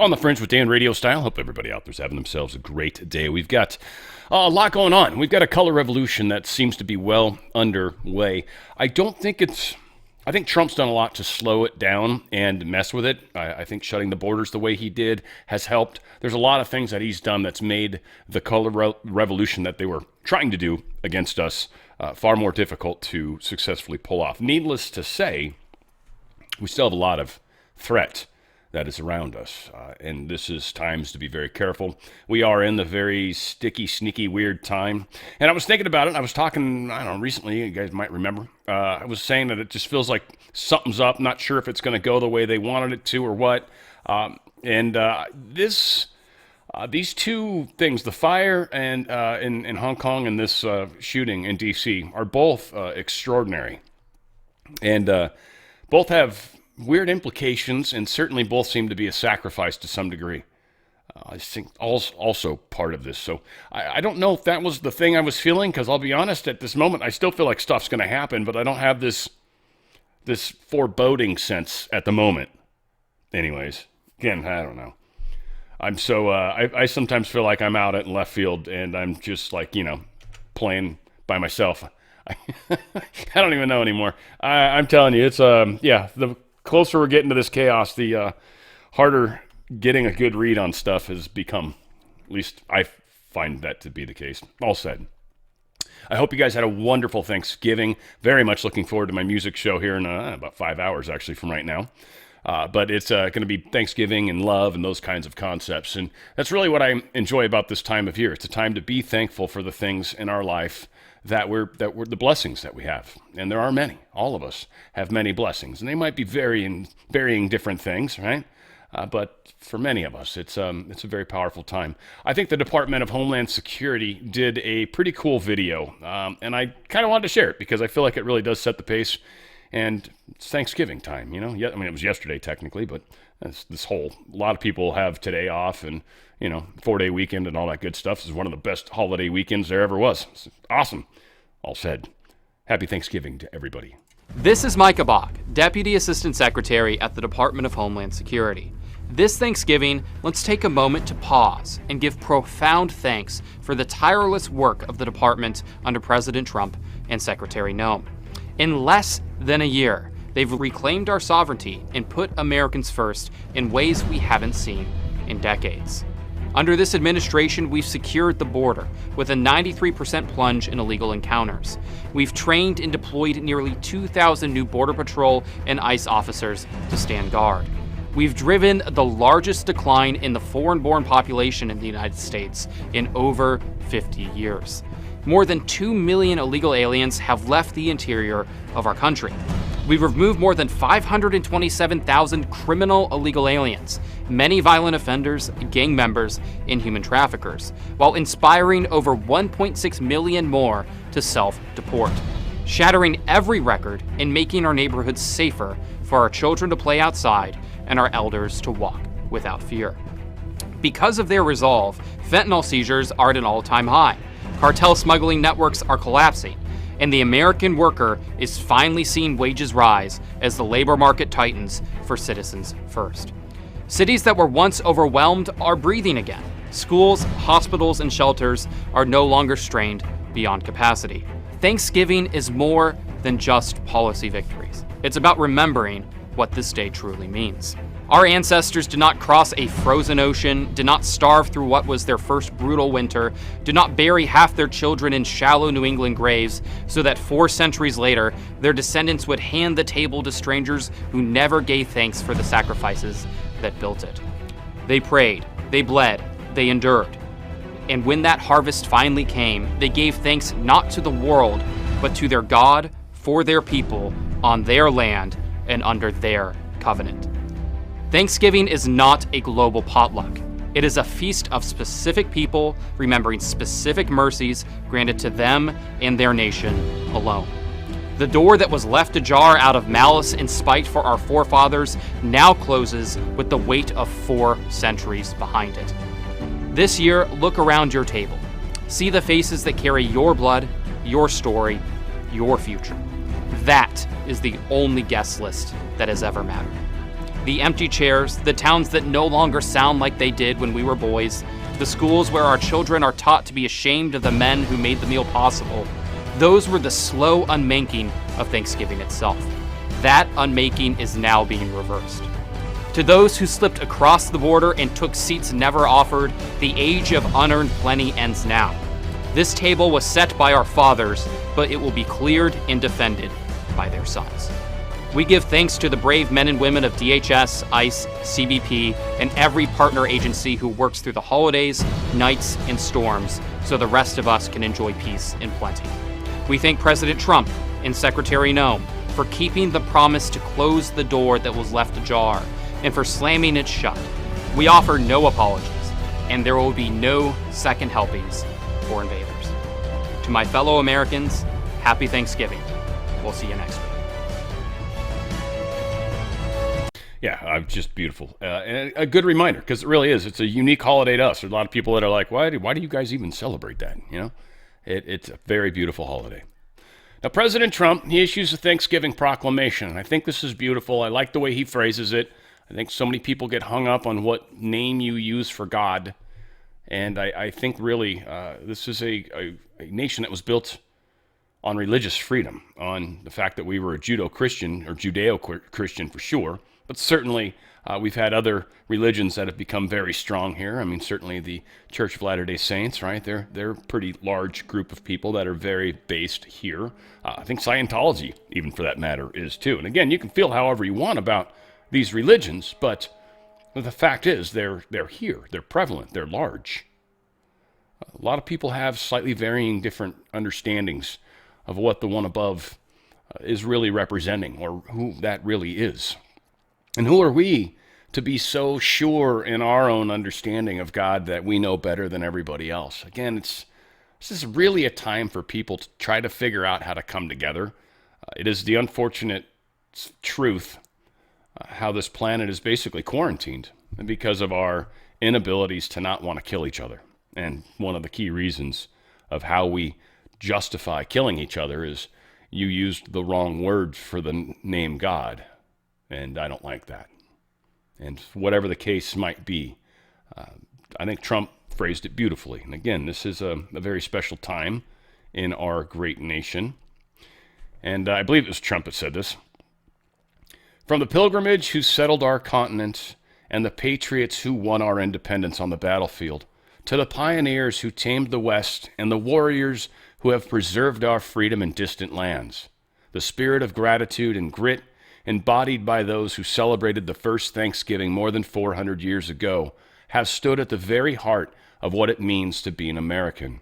On the Fringe with Dan RadioStyle. Hope everybody out there's having themselves a great day. We've got a lot going on. We've got a color revolution that seems to be well underway. I think Trump's done a lot to slow it down and mess with it. I think shutting the borders the way he did has helped. There's a lot of things that he's done that's made the color revolution that they were trying to do against us far more difficult to successfully pull off. Needless to say, we still have a lot of threat that is around us. And this is times to be very careful. We are in the very sticky, sneaky, weird time. And I was thinking about it. I was talking, recently, you guys might remember. I was saying that it just feels like something's up. Not sure if it's going to go the way they wanted it to or what. These two things, the fire and in Hong Kong and this shooting in D.C., are both extraordinary. And both have weird implications, and certainly both seem to be a sacrifice to some degree. I think also part of this. So I don't know if that was the thing I was feeling, because I'll be honest, at this moment, I still feel like stuff's going to happen, but I don't have this foreboding sense at the moment. Anyways, again, I don't know. I'm so, I sometimes feel like I'm out in left field, and I'm just like, playing by myself. I don't even know anymore. I'm telling you, it's, the closer we're getting to this chaos, the harder getting a good read on stuff has become. At least I find that to be the case. All said, I hope you guys had a wonderful Thanksgiving. Very much looking forward to my music show here in about 5 hours, actually, from right now. But it's going to be Thanksgiving and love and those kinds of concepts. And that's really what I enjoy about this time of year. It's a time to be thankful for the things in our life that we're the blessings that we have. And there are many. All of us have many blessings. And they might be varying different things, right? But for many of us, it's a very powerful time. I think the Department of Homeland Security did a pretty cool video. And I kind of wanted to share it because I feel like it really does set the pace. And it's Thanksgiving time, Yeah, I mean, it was yesterday technically, but a lot of people have today off and, 4-day weekend and all that good stuff. This is one of the best holiday weekends there ever was. It's awesome. All said, happy Thanksgiving to everybody. This is Micah Bach, Deputy Assistant Secretary at the Department of Homeland Security. This Thanksgiving, let's take a moment to pause and give profound thanks for the tireless work of the department under President Trump and Secretary Noem. In less than a year, they've reclaimed our sovereignty and put Americans first in ways we haven't seen in decades. Under this administration, we've secured the border with a 93% plunge in illegal encounters. We've trained and deployed nearly 2,000 new Border Patrol and ICE officers to stand guard. We've driven the largest decline in the foreign-born population in the United States in over 50 years. More than 2 million illegal aliens have left the interior of our country. We've removed more than 527,000 criminal illegal aliens, many violent offenders, gang members, and human traffickers, while inspiring over 1.6 million more to self-deport, shattering every record and making our neighborhoods safer for our children to play outside and our elders to walk without fear. Because of their resolve, fentanyl seizures are at an all-time high. Cartel smuggling networks are collapsing, and the American worker is finally seeing wages rise as the labor market tightens for citizens first. Cities that were once overwhelmed are breathing again. Schools, hospitals, and shelters are no longer strained beyond capacity. Thanksgiving is more than just policy victories. It's about remembering what this day truly means. Our ancestors did not cross a frozen ocean, did not starve through what was their first brutal winter, did not bury half their children in shallow New England graves so that 4 centuries later, their descendants would hand the table to strangers who never gave thanks for the sacrifices that built it. They prayed, they bled, they endured. And when that harvest finally came, they gave thanks not to the world, but to their God, for their people, on their land, and under their covenant. Thanksgiving is not a global potluck. It is a feast of specific people remembering specific mercies granted to them and their nation alone. The door that was left ajar out of malice and spite for our forefathers now closes with the weight of 4 centuries behind it. This year, look around your table. See the faces that carry your blood, your story, your future. That is the only guest list that has ever mattered. The empty chairs, the towns that no longer sound like they did when we were boys, the schools where our children are taught to be ashamed of the men who made the meal possible, those were the slow unmaking of Thanksgiving itself. That unmaking is now being reversed. To those who slipped across the border and took seats never offered, the age of unearned plenty ends now. This table was set by our fathers, but it will be cleared and defended by their sons. We give thanks to the brave men and women of DHS, ICE, CBP, and every partner agency who works through the holidays, nights, and storms so the rest of us can enjoy peace and plenty. We thank President Trump and Secretary Noem for keeping the promise to close the door that was left ajar and for slamming it shut. We offer no apologies, and there will be no second helpings for invaders. To my fellow Americans, happy Thanksgiving. We'll see you next week. Yeah, just beautiful. And a good reminder, because it really is. It's a unique holiday to us. There's a lot of people that are like, why do you guys even celebrate that? You know, it's a very beautiful holiday. Now, President Trump, he issues a Thanksgiving proclamation. And I think this is beautiful. I like the way he phrases it. I think so many people get hung up on what name you use for God. And I think really this is a nation that was built on religious freedom, on the fact that we were a Judeo-Christian or Judeo-Christian for sure. But certainly, we've had other religions that have become very strong here. I mean, certainly the Church of Latter-day Saints, right? They're a pretty large group of people that are very based here. I think Scientology, even for that matter, is too. And again, you can feel however you want about these religions, but the fact is they're here. They're prevalent. They're large. A lot of people have slightly varying different understandings of what the one above is really representing or who that really is. And who are we to be so sure in our own understanding of God that we know better than everybody else? Again, this is really a time for people to try to figure out how to come together. It is the unfortunate truth how this planet is basically quarantined because of our inabilities to not want to kill each other. And one of the key reasons of how we justify killing each other is you used the wrong word for the name God. And I don't like that. And whatever the case might be, I think Trump phrased it beautifully. And again, this is a very special time in our great nation. And I believe it was Trump that said this. From the pilgrimage who settled our continent and the patriots who won our independence on the battlefield, to the pioneers who tamed the West and the warriors who have preserved our freedom in distant lands, the spirit of gratitude and grit embodied by those who celebrated the first Thanksgiving more than 400 years ago, have stood at the very heart of what it means to be an American.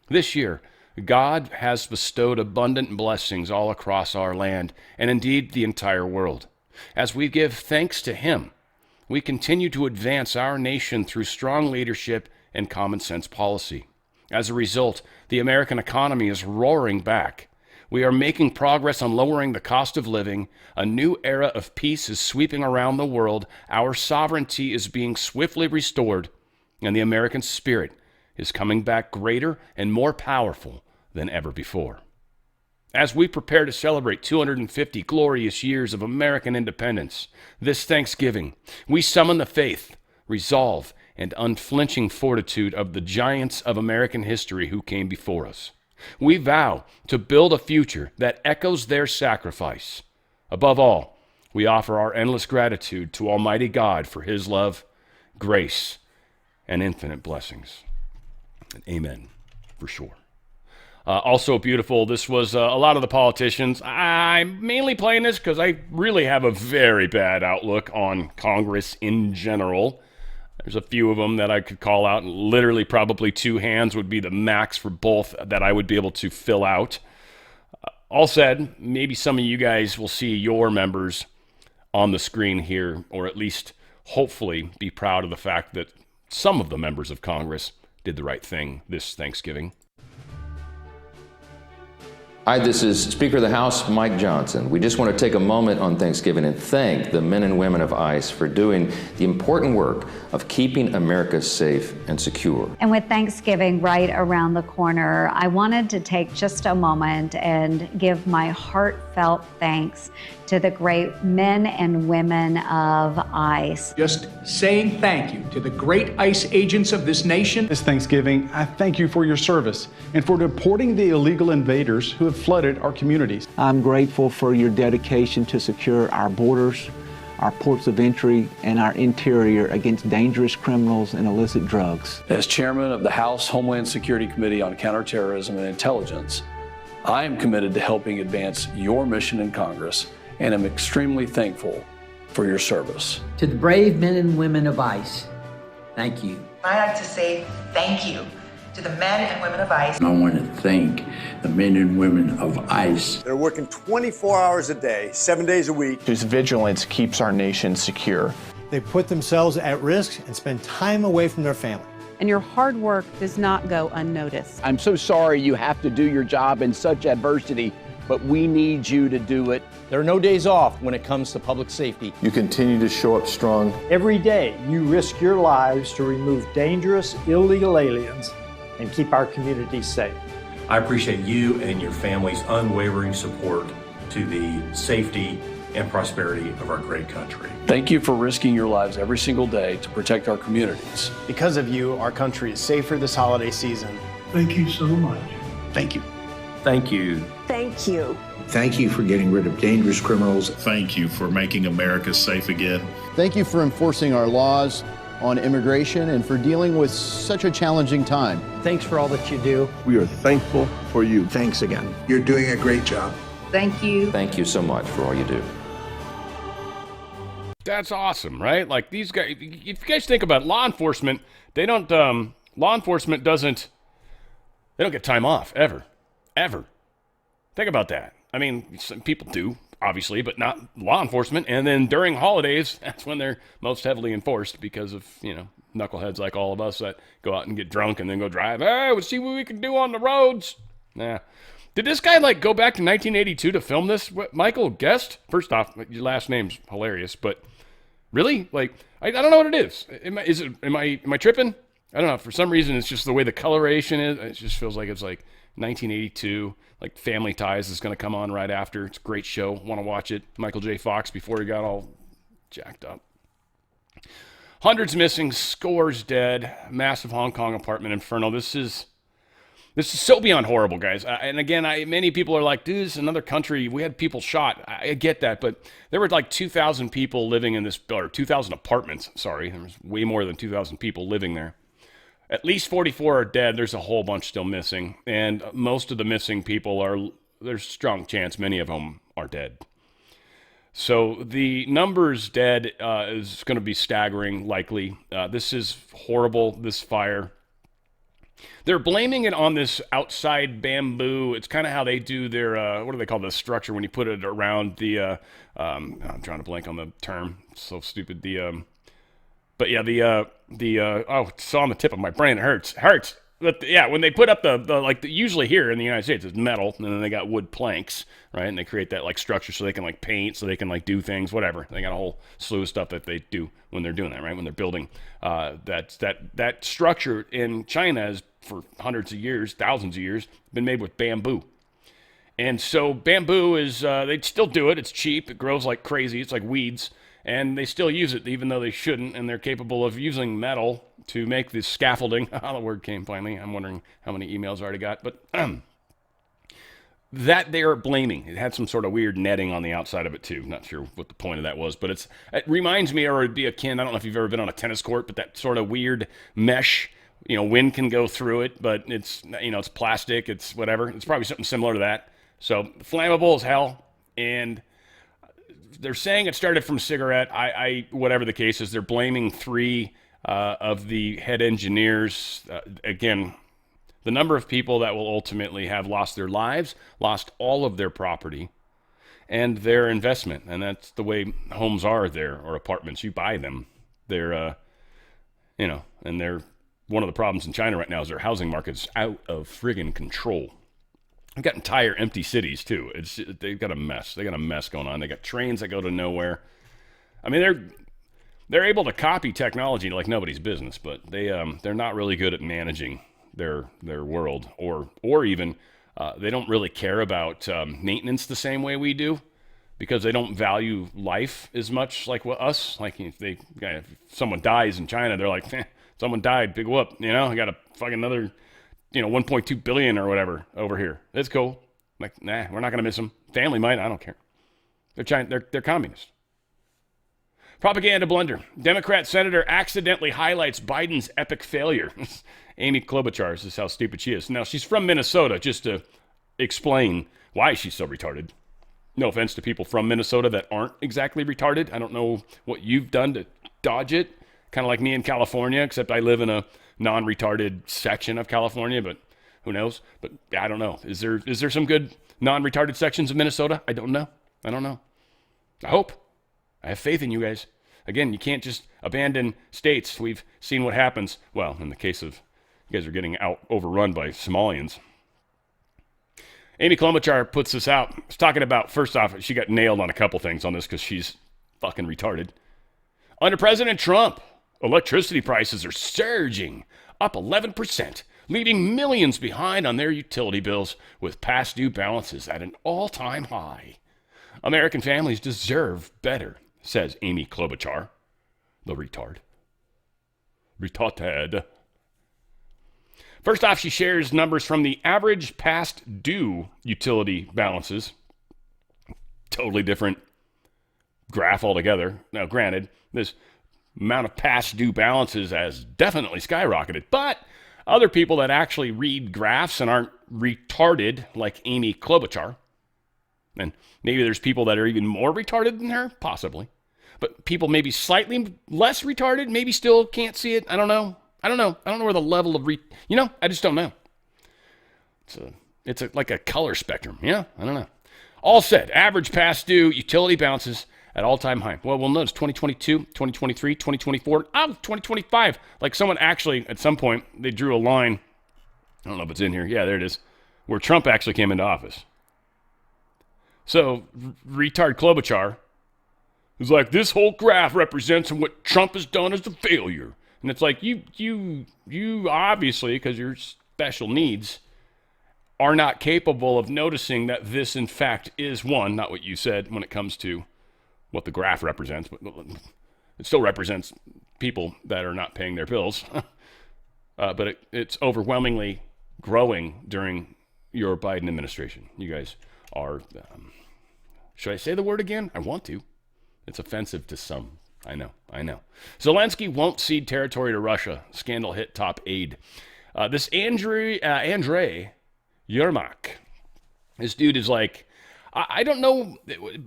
This year, God has bestowed abundant blessings all across our land, and indeed the entire world. As we give thanks to Him, we continue to advance our nation through strong leadership and common sense policy. As a result, the American economy is roaring back. We are making progress on lowering the cost of living. A new era of peace is sweeping around the world. Our sovereignty is being swiftly restored, and the American spirit is coming back greater and more powerful than ever before. As we prepare to celebrate 250 glorious years of American independence, this Thanksgiving, we summon the faith, resolve, and unflinching fortitude of the giants of American history who came before us. We vow to build a future that echoes their sacrifice. Above all, we offer our endless gratitude to Almighty God for His love, grace, and infinite blessings. Amen, for sure. Also beautiful, this was a lot of the politicians. I'm mainly playing this because I really have a very bad outlook on Congress in general. There's a few of them that I could call out, and literally probably two hands would be the max for both that I would be able to fill out. All said, maybe some of you guys will see your members on the screen here, or at least hopefully be proud of the fact that some of the members of Congress did the right thing this Thanksgiving. Hi, this is Speaker of the House, Mike Johnson. We just want to take a moment on Thanksgiving and thank the men and women of ICE for doing the important work of keeping America safe and secure. And with Thanksgiving right around the corner, I wanted to take just a moment and give my heartfelt thanks to the great men and women of ICE. Just saying thank you to the great ICE agents of this nation. This Thanksgiving, I thank you for your service and for deporting the illegal invaders who have flooded our communities. I'm grateful for your dedication to secure our borders, our ports of entry, and our interior against dangerous criminals and illicit drugs. As chairman of the House Homeland Security Committee on Counterterrorism and Intelligence, I am committed to helping advance your mission in Congress and am extremely thankful for your service. To the brave men and women of ICE, thank you. I'd like to say thank you to the men and women of ICE. I want to thank the men and women of ICE. They're working 24 hours a day, 7 days a week. Whose vigilance keeps our nation secure. They put themselves at risk and spend time away from their family. And your hard work does not go unnoticed. I'm so sorry you have to do your job in such adversity, but we need you to do it. There are no days off when it comes to public safety. You continue to show up strong. Every day, you risk your lives to remove dangerous, illegal aliens and keep our communities safe. I appreciate you and your family's unwavering support to the safety and prosperity of our great country. Thank you for risking your lives every single day to protect our communities. Because of you, our country is safer this holiday season. Thank you so much. Thank you. Thank you. Thank you. Thank you for getting rid of dangerous criminals. Thank you for making America safe again. Thank you for enforcing our laws on immigration and for dealing with such a challenging time. Thanks for all that you do. We are thankful for you. Thanks again. You're doing a great job. Thank you. Thank you so much for all you do. That's awesome, right? Like these guys, if you guys think about law enforcement, they don't, law enforcement doesn't, they don't get time off, ever. Think about that. I mean, some people do, obviously, but not law enforcement. And then during holidays, that's when they're most heavily enforced because of, knuckleheads like all of us that go out and get drunk and then go drive. Hey, we'll see what we can do on the roads. Nah. Did this guy, go back to 1982 to film this? Michael Guest? First off, your last name's hilarious, but really? I don't know what it is. Am I tripping? I don't know. For some reason, it's just the way the coloration is. It just feels like it's 1982. Family Ties is going to come on right after. It's a great show. Want to watch it. Michael J. Fox before he got all jacked up. Hundreds missing, scores dead. Massive Hong Kong apartment inferno. This is so beyond horrible, guys. And again, many people are like, dude, this is another country. We had people shot. I get that, but there were 2,000 people living in this, or 2,000 apartments. Sorry, there was way more than 2,000 people living there. At least 44 are dead. There's a whole bunch still missing. And most of the missing people there's a strong chance many of them are dead. So the numbers dead is going to be staggering, likely. This is horrible, this fire. They're blaming it on this outside bamboo. It's kind of how they do their, what do they call the structure when you put it around the, I'm trying to blank on the term. It's so stupid. But yeah, it's on the tip of my brain. It hurts. But yeah, when they put up the usually here in the United States, it's metal, and then they got wood planks, right? And they create that structure so they can paint, so they can do things, whatever. They got a whole slew of stuff that they do when they're doing that, right? When they're building that structure in China is for hundreds of years, thousands of years, been made with bamboo. And so bamboo is, they still do it. It's cheap. It grows like crazy. It's like weeds. And they still use it, even though they shouldn't, and they're capable of using metal to make this scaffolding. The word came finally. I'm wondering how many emails I already got. But that they are blaming. It had some sort of weird netting on the outside of it, too. Not sure what the point of that was. But it reminds me, or it'd be akin, I don't know if you've ever been on a tennis court, but that sort of weird mesh, wind can go through it, but it's, it's plastic, it's whatever. It's probably something similar to that. So flammable as hell, and they're saying it started from cigarette. Whatever the case is, they're blaming 3 of the head engineers. Again, the number of people that will ultimately have lost their lives, lost all of their property, and their investment. And that's the way homes are there, or apartments. You buy them. They're, and they're, one of the problems in China right now is their housing market's out of friggin' control. They've got entire empty cities too. They've got a mess. They got a mess going on. They got trains that go to nowhere. I mean, they're able to copy technology like nobody's business, but they're not really good at managing their world, or even they don't really care about maintenance the same way we do, because they don't value life as much like us. Like if someone dies in China, they're like, someone died, big whoop. I got a fucking another 1.2 billion or whatever over here. It's cool. Like, nah, we're not gonna miss them. Family might. I don't care. They're communists. Propaganda blunder. Democrat senator accidentally highlights Biden's epic failure. Amy Klobuchar, this is how stupid she is. Now, she's from Minnesota, just to explain why she's so retarded. No offense to people from Minnesota that aren't exactly retarded. I don't know what you've done to dodge it. Kind of like me in California, except I live in a non-retarded section of California, but who knows? But I don't know. Is there some good non-retarded sections of Minnesota? I don't know. I hope. I have faith in you guys. Again, you can't just abandon states. We've seen what happens. Well, in the case of you guys are getting overrun by Somalians. Amy Klobuchar puts this out. She's talking about, first off, she got nailed on a couple things on this because she's fucking retarded. Under President Trump, electricity prices are surging, up 11%, leaving millions behind on their utility bills with past due balances at an all-time high. American families deserve better, says Amy Klobuchar, the retard. Retarded. First off, she shares numbers from the average past due utility balances. Totally different graph altogether. Now, granted, this amount of past due balances has definitely skyrocketed, but other people that actually read graphs and aren't retarded like Amy Klobuchar, and maybe there's people that are even more retarded than her, possibly, but people maybe slightly less retarded, maybe still can't see it. I don't know. I don't know where the level of I just don't know. It's like a color spectrum. Yeah, I don't know. All said, average past due utility balances at all-time high. Well, we'll notice 2022, 2023, 2024, 2025. Like someone actually, at some point, they drew a line. I don't know if it's in here. Yeah, there it is. Where Trump actually came into office. So, retard Klobuchar is like, this whole graph represents what Trump has done as a failure. And it's like, you obviously, because you're special needs, are not capable of noticing that this, in fact, is one, not what you said when it comes to what the graph represents, but it still represents people that are not paying their bills. But it's overwhelmingly growing during your Biden administration. You guys are, should I say the word again? I want to. It's offensive to some. I know. Zelensky won't cede territory to Russia. Scandal hit top aide. This Andrei Yermak. This dude is like, I don't know,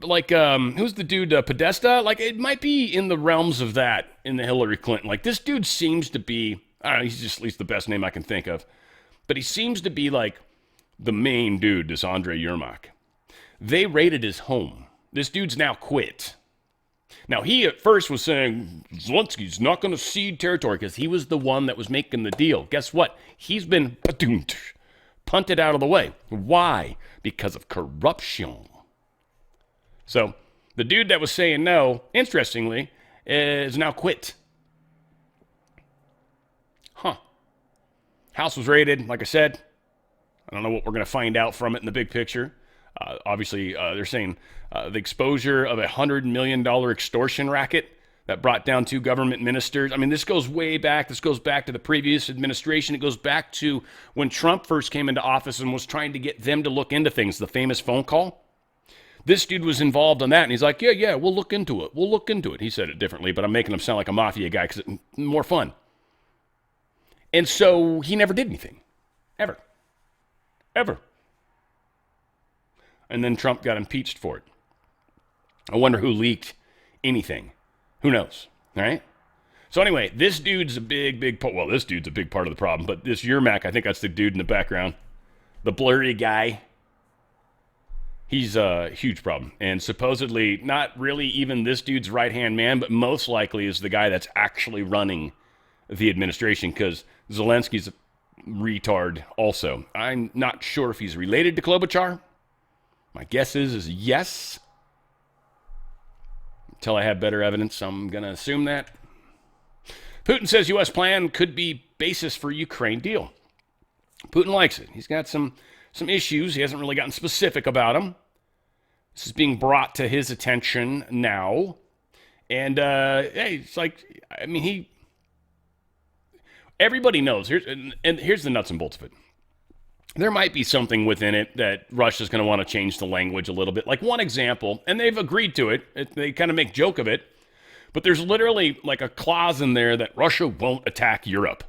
like, who's the dude, Podesta? Like, it might be in the realms of that in the Hillary Clinton. Like, this dude seems to be, I don't know, he's just at least the best name I can think of. But he seems to be like the main dude, this Andrei Yermak. They raided his home. This dude's now quit. Now, he at first was saying Zelensky's not going to cede territory because he was the one that was making the deal. Guess what? He's been punted out of the way. Why? Because of corruption. So, the dude that was saying no, interestingly, is now quit. House was raided, like I said. I don't know what we're going to find out from it in the big picture. Obviously, they're saying the exposure of $100 million extortion racket that brought down 2 government ministers. I mean, this goes way back. This goes back to the previous administration. It goes back to when Trump first came into office and was trying to get them to look into things, the famous phone call. This dude was involved in that, and he's like, yeah, we'll look into it. We'll look into it. He said it differently, but I'm making him sound like a mafia guy because it's more fun. And so he never did anything. Ever. And then Trump got impeached for it. I wonder who leaked anything. Who knows, all right? So anyway, this dude's a big part. Well, this dude's a big part of the problem, but this Yermak, I think that's the dude in the background, the blurry guy. He's a huge problem. And supposedly not really even this dude's right-hand man, but most likely is the guy that's actually running the administration because Zelensky's retard also. I'm not sure if he's related to Klobuchar. My guess is yes. Until I have better evidence, I'm going to assume that. Putin says U.S. plan could be basis for Ukraine deal. Putin likes it. He's got some issues. He hasn't really gotten specific about them. This is being brought to his attention now. And, hey, it's like, I mean, everybody knows. Here's the nuts and bolts of it. There might be something within it that Russia's going to want to change the language a little bit. Like one example, and they've agreed to it. They kind of make joke of it. But there's literally like a clause in there that Russia won't attack Europe.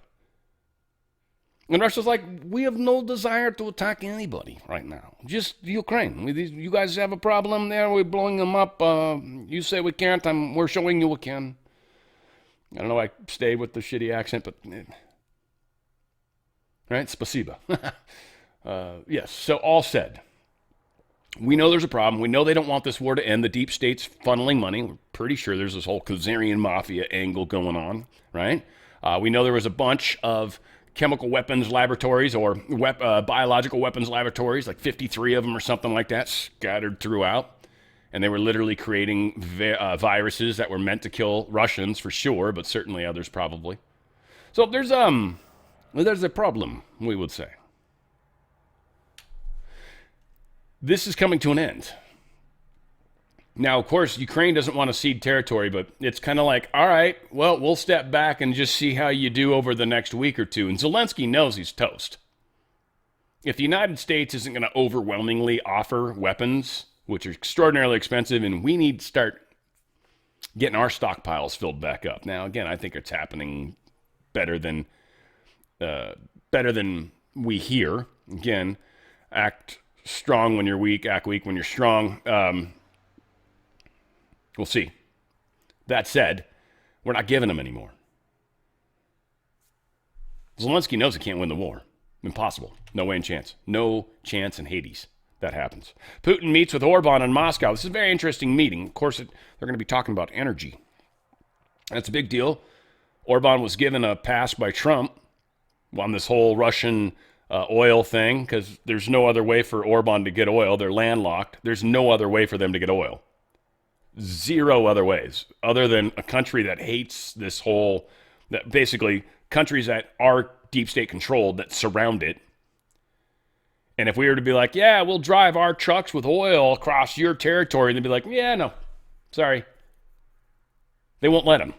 And Russia's like, we have no desire to attack anybody right now. Just Ukraine. You guys have a problem there. We're blowing them up. You say we can't. We're showing you we can. I don't know. I stay with the shitty accent, but right? Spasiba. Yes. So all said, we know there's a problem. We know they don't want this war to end. The deep state's funneling money. We're pretty sure there's this whole Khazarian mafia angle going on, right? We know there was a bunch of chemical weapons laboratories or biological weapons laboratories, like 53 of them or something like that, scattered throughout. And they were literally creating viruses that were meant to kill Russians for sure, but certainly others probably. So there's a problem, we would say. This is coming to an end. Now, of course, Ukraine doesn't want to cede territory, but it's kind of like, all right, well, we'll step back and just see how you do over the next week or two. And Zelensky knows he's toast. If the United States isn't going to overwhelmingly offer weapons, which are extraordinarily expensive, and we need to start getting our stockpiles filled back up. Now, again, I think it's happening better than we hear. Again, act strong when you're weak, act weak when you're strong. We'll see. That said, we're not giving them anymore. Zelensky knows he can't win the war. Impossible. No way in chance. No chance in Hades that happens. Putin meets with Orban in Moscow. This is a very interesting meeting. Of course, they're going to be talking about energy. That's a big deal. Orban was given a pass by Trump on this whole Russian oil thing because there's no other way for Orban to get oil. They're landlocked. There's no other way for them to get oil. Zero other ways other than a country that hates this whole, that basically countries that are deep state controlled that surround it. And if we were to be like, yeah, we'll drive our trucks with oil across your territory, they'd be like, yeah, no, sorry. They won't let them.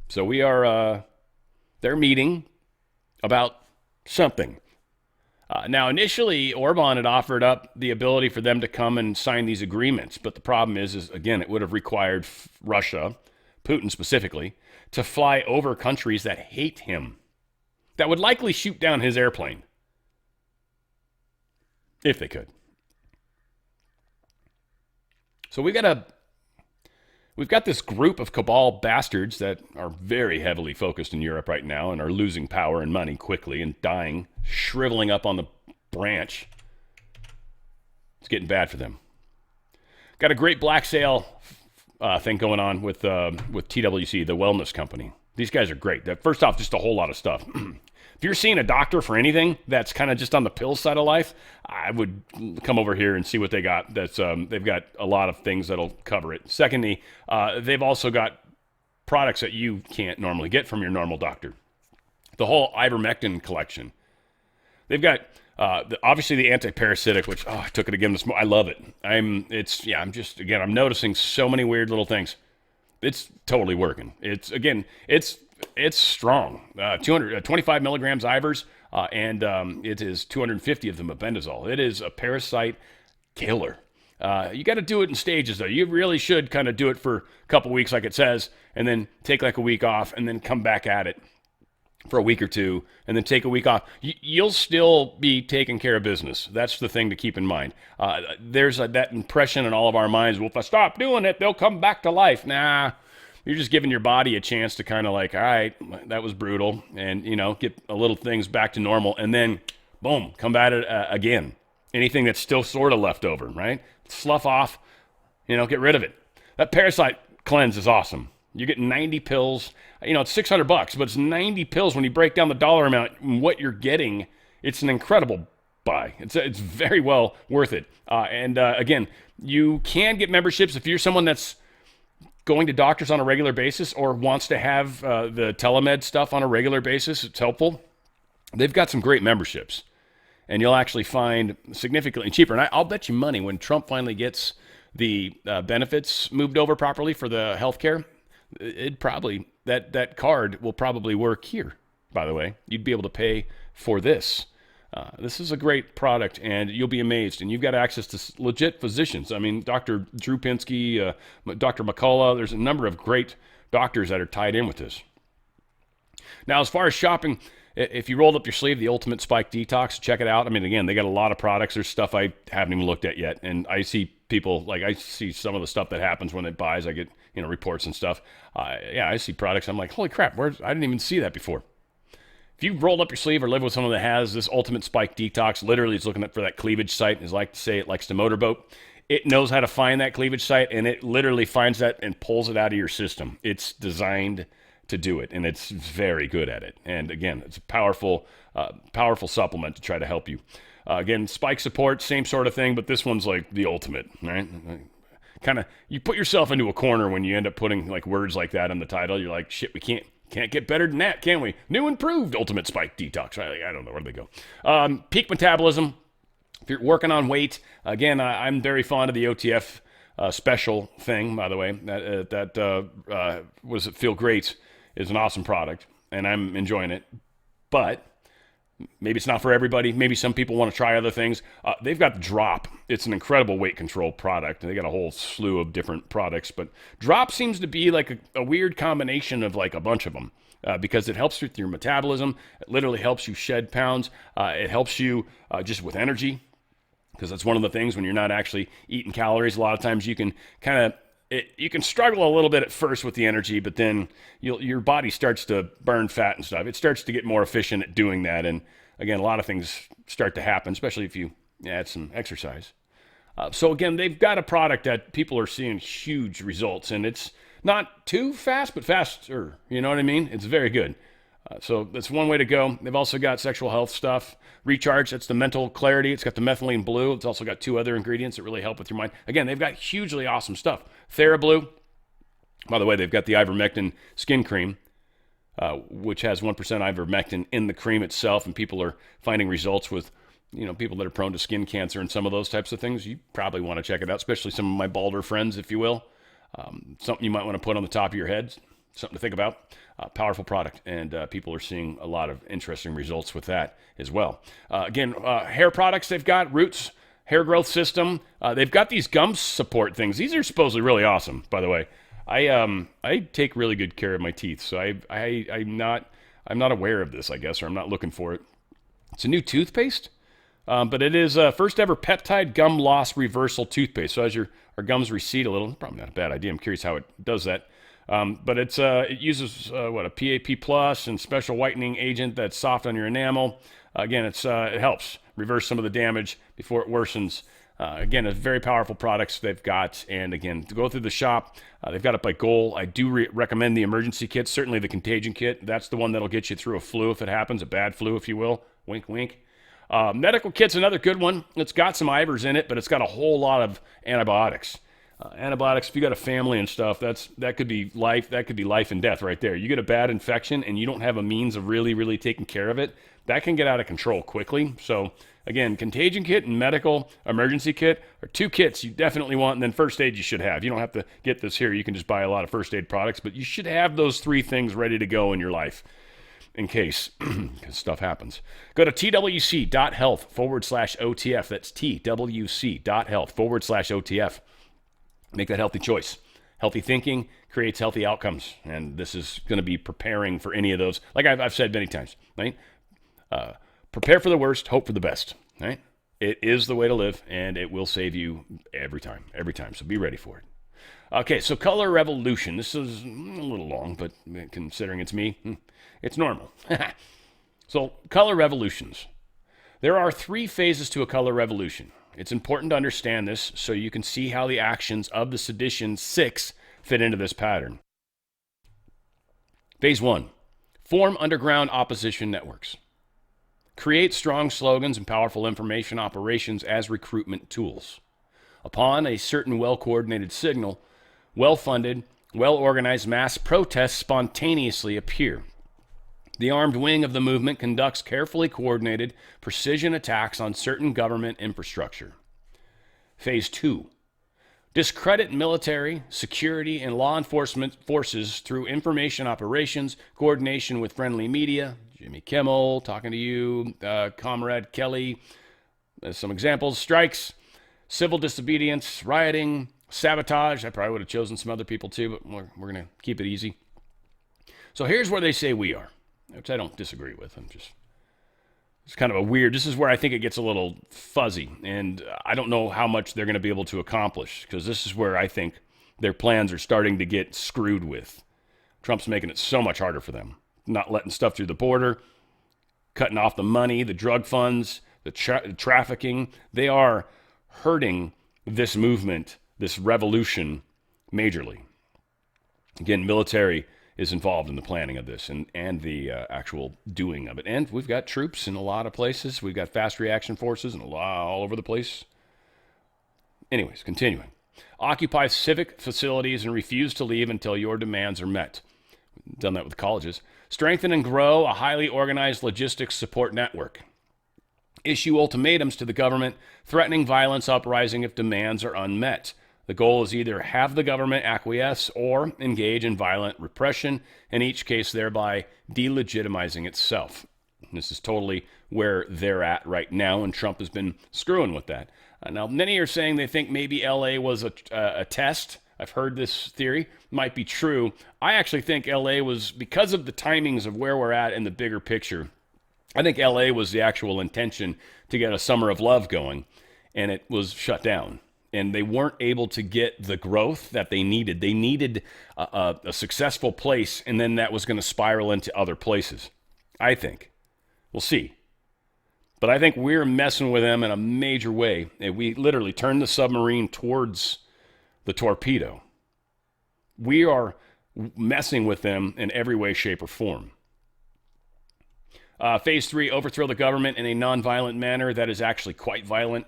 So they're meeting about something. Now, initially, Orban had offered up the ability for them to come and sign these agreements. But the problem is again, it would have required Russia, Putin specifically, to fly over countries that hate him, that would likely shoot down his airplane. If they could. So we've got this group of cabal bastards that are very heavily focused in Europe right now and are losing power and money quickly and dying, shriveling up on the branch. It's getting bad for them. Got a great black sale thing going on with TWC, the wellness company. These guys are great. First off, just a whole lot of stuff. If you're seeing a doctor for anything that's kind of just on the pill side of life, I would come over here and see what they got. They've got a lot of things that'll cover it. Secondly, they've also got products that you can't normally get from your normal doctor. The whole ivermectin collection. They've got obviously the anti-parasitic, which I took it again this morning. I love it. I'm noticing so many weird little things. It's totally working. It's strong. 25 milligrams Ivers, and it is 250 of them mebendazole. It is a parasite killer. You got to do it in stages, though. You really should kind of do it for a couple weeks, like it says, and then take like a week off, and then come back at it for a week or two, and then take a week off. You'll still be taking care of business. That's the thing to keep in mind. There's that impression in all of our minds, well, if I stop doing it, they'll come back to life. Nah. You're just giving your body a chance to kind of like, all right, that was brutal, and, get a little things back to normal, and then, boom, come at it again. Anything that's still sort of left over, right? Slough off, get rid of it. That parasite cleanse is awesome. You get 90 pills. You know, it's $600, but it's 90 pills. When you break down the dollar amount and what you're getting, it's an incredible buy. It's very well worth it. Again, you can get memberships if you're someone that's going to doctors on a regular basis or wants to have the telemed stuff on a regular basis. It's helpful. They've got some great memberships, and you'll actually find significantly cheaper. And I'll bet you money when Trump finally gets the benefits moved over properly for the health care, it probably, that card will probably work here, by the way. You'd be able to pay for this. This is a great product, and you'll be amazed. And you've got access to legit physicians. I mean, Dr. Drew Pinsky, Dr. McCullough, there's a number of great doctors that are tied in with this. Now, as far as shopping, if you rolled up your sleeve, the Ultimate Spike Detox, check it out. I mean, again, they got a lot of products. There's stuff I haven't even looked at yet. And I see people, like I see some of the stuff that happens when it buys. I get, reports and stuff. I see products. I'm like, holy crap, I didn't even see that before. If you've rolled up your sleeve or live with someone that has this Ultimate Spike Detox, literally it's looking for that cleavage site. As I like to say, it likes to motorboat. It knows how to find that cleavage site, and it literally finds that and pulls it out of your system. It's designed to do it, and it's very good at it. And again, it's a powerful supplement to try to help you. Again, spike support, same sort of thing, but this one's like the ultimate, right? Kind of, you put yourself into a corner when you end up putting like words like that in the title. You're like, shit, we can't get better than that, can we? New improved Ultimate Spike Detox. I don't know, where do they go? Peak metabolism. If you're working on weight, again, I'm very fond of the OTF special thing, by the way. That was it Feel Great is an awesome product, and I'm enjoying it. But maybe it's not for everybody. Maybe some people want to try other things. They've got Drop. It's an incredible weight control product. They got a whole slew of different products, but Drop seems to be like a weird combination of like a bunch of them because it helps with your metabolism. It literally helps you shed pounds. It helps you just with energy, because that's one of the things when you're not actually eating calories. A lot of times you can you can struggle a little bit at first with the energy, but then your body starts to burn fat and stuff. It starts to get more efficient at doing that. And again, a lot of things start to happen, especially if you add some exercise. So again, they've got a product that people are seeing huge results, and it's not too fast, but faster. You know what I mean? It's very good. So that's one way to go. They've also got sexual health stuff. Recharge, that's the mental clarity. It's got the methylene blue. It's also got 2 other ingredients that really help with your mind. Again, they've got hugely awesome stuff. TheraBlue, by the way, they've got the ivermectin skin cream, which has 1% ivermectin in the cream itself, and people are finding results with, people that are prone to skin cancer and some of those types of things. You probably want to check it out, especially some of my balder friends, if you will. Something you might want to put on the top of your head. Something to think about. Powerful product, and people are seeing a lot of interesting results with that as well. Again, hair products they've got, Roots Hair Growth System. They've got these gum support things. These are supposedly really awesome, by the way. I take really good care of my teeth, so I'm not aware of this, I guess, or I'm not looking for it. It's a new toothpaste, but it is first ever peptide gum loss reversal toothpaste. So as our gums recede a little, probably not a bad idea. I'm curious how it does that. But it uses a PAP plus and special whitening agent that's soft on your enamel. Again, it helps reverse some of the damage before it worsens. Again, it's very powerful products they've got. And again, to go through the shop, they've got it by goal. I do recommend the emergency kit, certainly the contagion kit. That's the one that'll get you through a flu if it happens, a bad flu, if you will. Wink, wink. Medical kit's another good one. It's got some Ivers in it, but it's got a whole lot of antibiotics. Antibiotics, if you got a family and stuff, that could be life and death right there. You get a bad infection and you don't have a means of really, really taking care of it, that can get out of control quickly. So again, contagion kit and medical emergency kit are 2 kits you definitely want, and then first aid you should have. You don't have to get this here. You can just buy a lot of first aid products, but you should have those 3 things ready to go in your life in case stuff happens. Go to twc.health/OTF. That's twc.health/OTF. Make that healthy choice. Healthy thinking creates healthy outcomes, and this is going to be preparing for any of those. Like I've said many times, right? Prepare for the worst, hope for the best, right? It is the way to live, and it will save you every time. So be ready for it. Okay, so Color Revolution. This is a little long, but considering it's me, it's normal. So Color Revolutions. There are 3 phases to a color revolution. It's important to understand this so you can see how the actions of the Sedition 6 fit into this pattern. Phase 1, form underground opposition networks. Create strong slogans and powerful information operations as recruitment tools. Upon a certain well-coordinated signal, well-funded, well-organized mass protests spontaneously appear. The armed wing of the movement conducts carefully coordinated precision attacks on certain government infrastructure. Phase 2, discredit military, security, and law enforcement forces through information operations, coordination with friendly media. Jimmy Kimmel talking to you, Comrade Kelly. Some examples: strikes, civil disobedience, rioting, sabotage. I probably would have chosen some other people too, but we're going to keep it easy. So here's where they say we are, which I don't disagree with. It's kind of a weird, this is where I think it gets a little fuzzy, and I don't know how much they're going to be able to accomplish, because this is where I think their plans are starting to get screwed with. Trump's making it so much harder for them, not letting stuff through the border, cutting off the money, the drug funds, the trafficking. They are hurting this movement, this revolution, majorly. Again, military is involved in the planning of this and the actual doing of it. And we've got troops in a lot of places. We've got fast reaction forces all over the place. Anyways, continuing. Occupy civic facilities and refuse to leave until your demands are met. We've done that with colleges. Strengthen and grow a highly organized logistics support network. Issue ultimatums to the government, threatening violence uprising if demands are unmet. The goal is either have the government acquiesce or engage in violent repression, in each case thereby delegitimizing itself. And this is totally where they're at right now, and Trump has been screwing with that. Now, many are saying they think maybe LA was a test. I've heard this theory. Might be true. I actually think LA was, because of the timings of where we're at in the bigger picture, I think LA was the actual intention to get a summer of love going, and it was shut down. And they weren't able to get the growth that they needed. They needed a successful place, and then that was going to spiral into other places, I think. We'll see. But I think we're messing with them in a major way. And we literally turned the submarine towards the torpedo. We are messing with them in every way, shape, or form. Phase 3, overthrow the government in a nonviolent manner that is actually quite violent.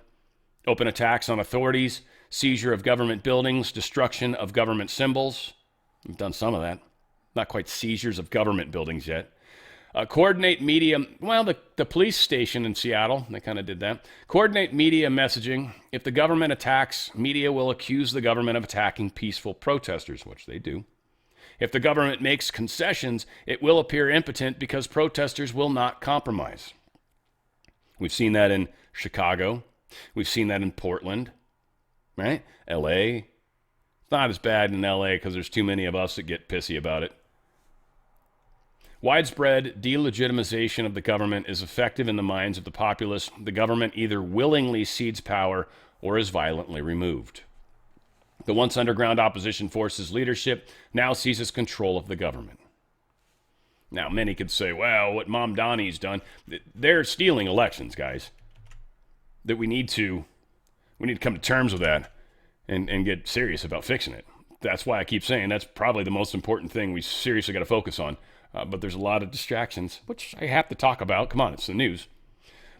Open attacks on authorities, seizure of government buildings, destruction of government symbols. We've done some of that. Not quite seizures of government buildings yet. Coordinate media. Well, the police station in Seattle, they kind of did that. Coordinate media messaging. If the government attacks, media will accuse the government of attacking peaceful protesters, which they do. If the government makes concessions, it will appear impotent because protesters will not compromise. We've seen that in Chicago. We've seen that in Portland, right? L.A. It's not as bad in L.A. because there's too many of us that get pissy about it. Widespread delegitimization of the government is effective in the minds of the populace. The government either willingly cedes power or is violently removed. The once underground opposition forces leadership now seizes control of the government. Now, many could say, well, what Mom Donnie's done, they're stealing elections, guys. That we need to come to terms with that and get serious about fixing it. That's why I keep saying that's probably the most important thing we seriously got to focus on. But there's a lot of distractions, which I have to talk about. Come on, it's the news.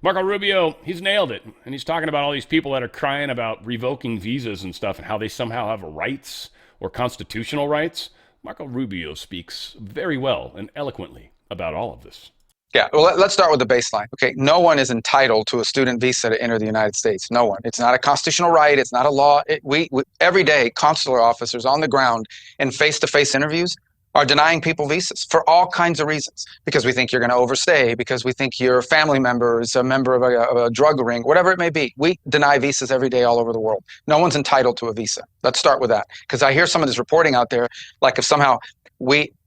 Marco Rubio, he's nailed it. And he's talking about all these people that are crying about revoking visas and stuff and how they somehow have rights or constitutional rights. Marco Rubio speaks very well and eloquently about all of this. Yeah, well, let's start with the baseline. Okay, no one is entitled to a student visa to enter the United States. No one. It's not a constitutional right. It's not a law. We every day, consular officers on the ground in face-to-face interviews are denying people visas for all kinds of reasons. Because we think you're going to overstay, because we think your family member is a member of a drug ring, whatever it may be. We deny visas every day all over the world. No one's entitled to a visa. Let's start with that. Because I hear some of this reporting out there, like if somehow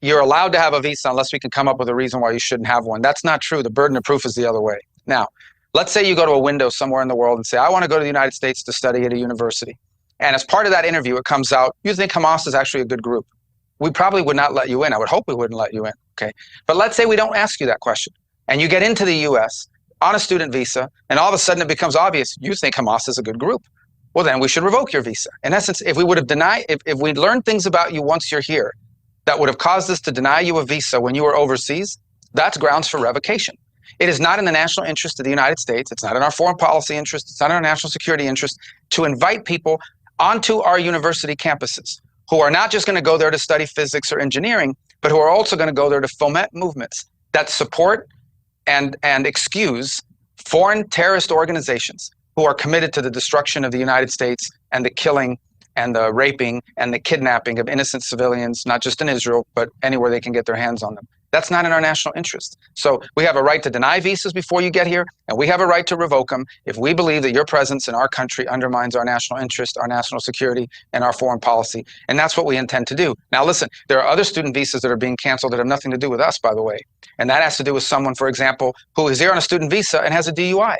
you're allowed to have a visa unless we can come up with a reason why you shouldn't have one. That's not true. The burden of proof is the other way. Now, let's say you go to a window somewhere in the world and say, I want to go to the United States to study at a university. And as part of that interview, it comes out, you think Hamas is actually a good group. We probably would not let you in. I would hope we wouldn't let you in. Okay. But let's say we don't ask you that question and you get into the US on a student visa and all of a sudden it becomes obvious you think Hamas is a good group. Well, then we should revoke your visa. In essence, if we would have denied, if we'd learned things about you once you're here, that would have caused us to deny you a visa when you were overseas, that's grounds for revocation. It is not in the national interest of the United States. It's not in our foreign policy interest. It's not in our national security interest to invite people onto our university campuses who are not just going to go there to study physics or engineering, but who are also going to go there to foment movements that support and excuse foreign terrorist organizations who are committed to the destruction of the United States and the killing and the raping and the kidnapping of innocent civilians, not just in Israel, but anywhere they can get their hands on them. That's not in our national interest. So we have a right to deny visas before you get here, and we have a right to revoke them if we believe that your presence in our country undermines our national interest, our national security, and our foreign policy. And that's what we intend to do. Now, listen, there are other student visas that are being canceled that have nothing to do with us, by the way. And that has to do with someone, for example, who is here on a student visa and has a DUI.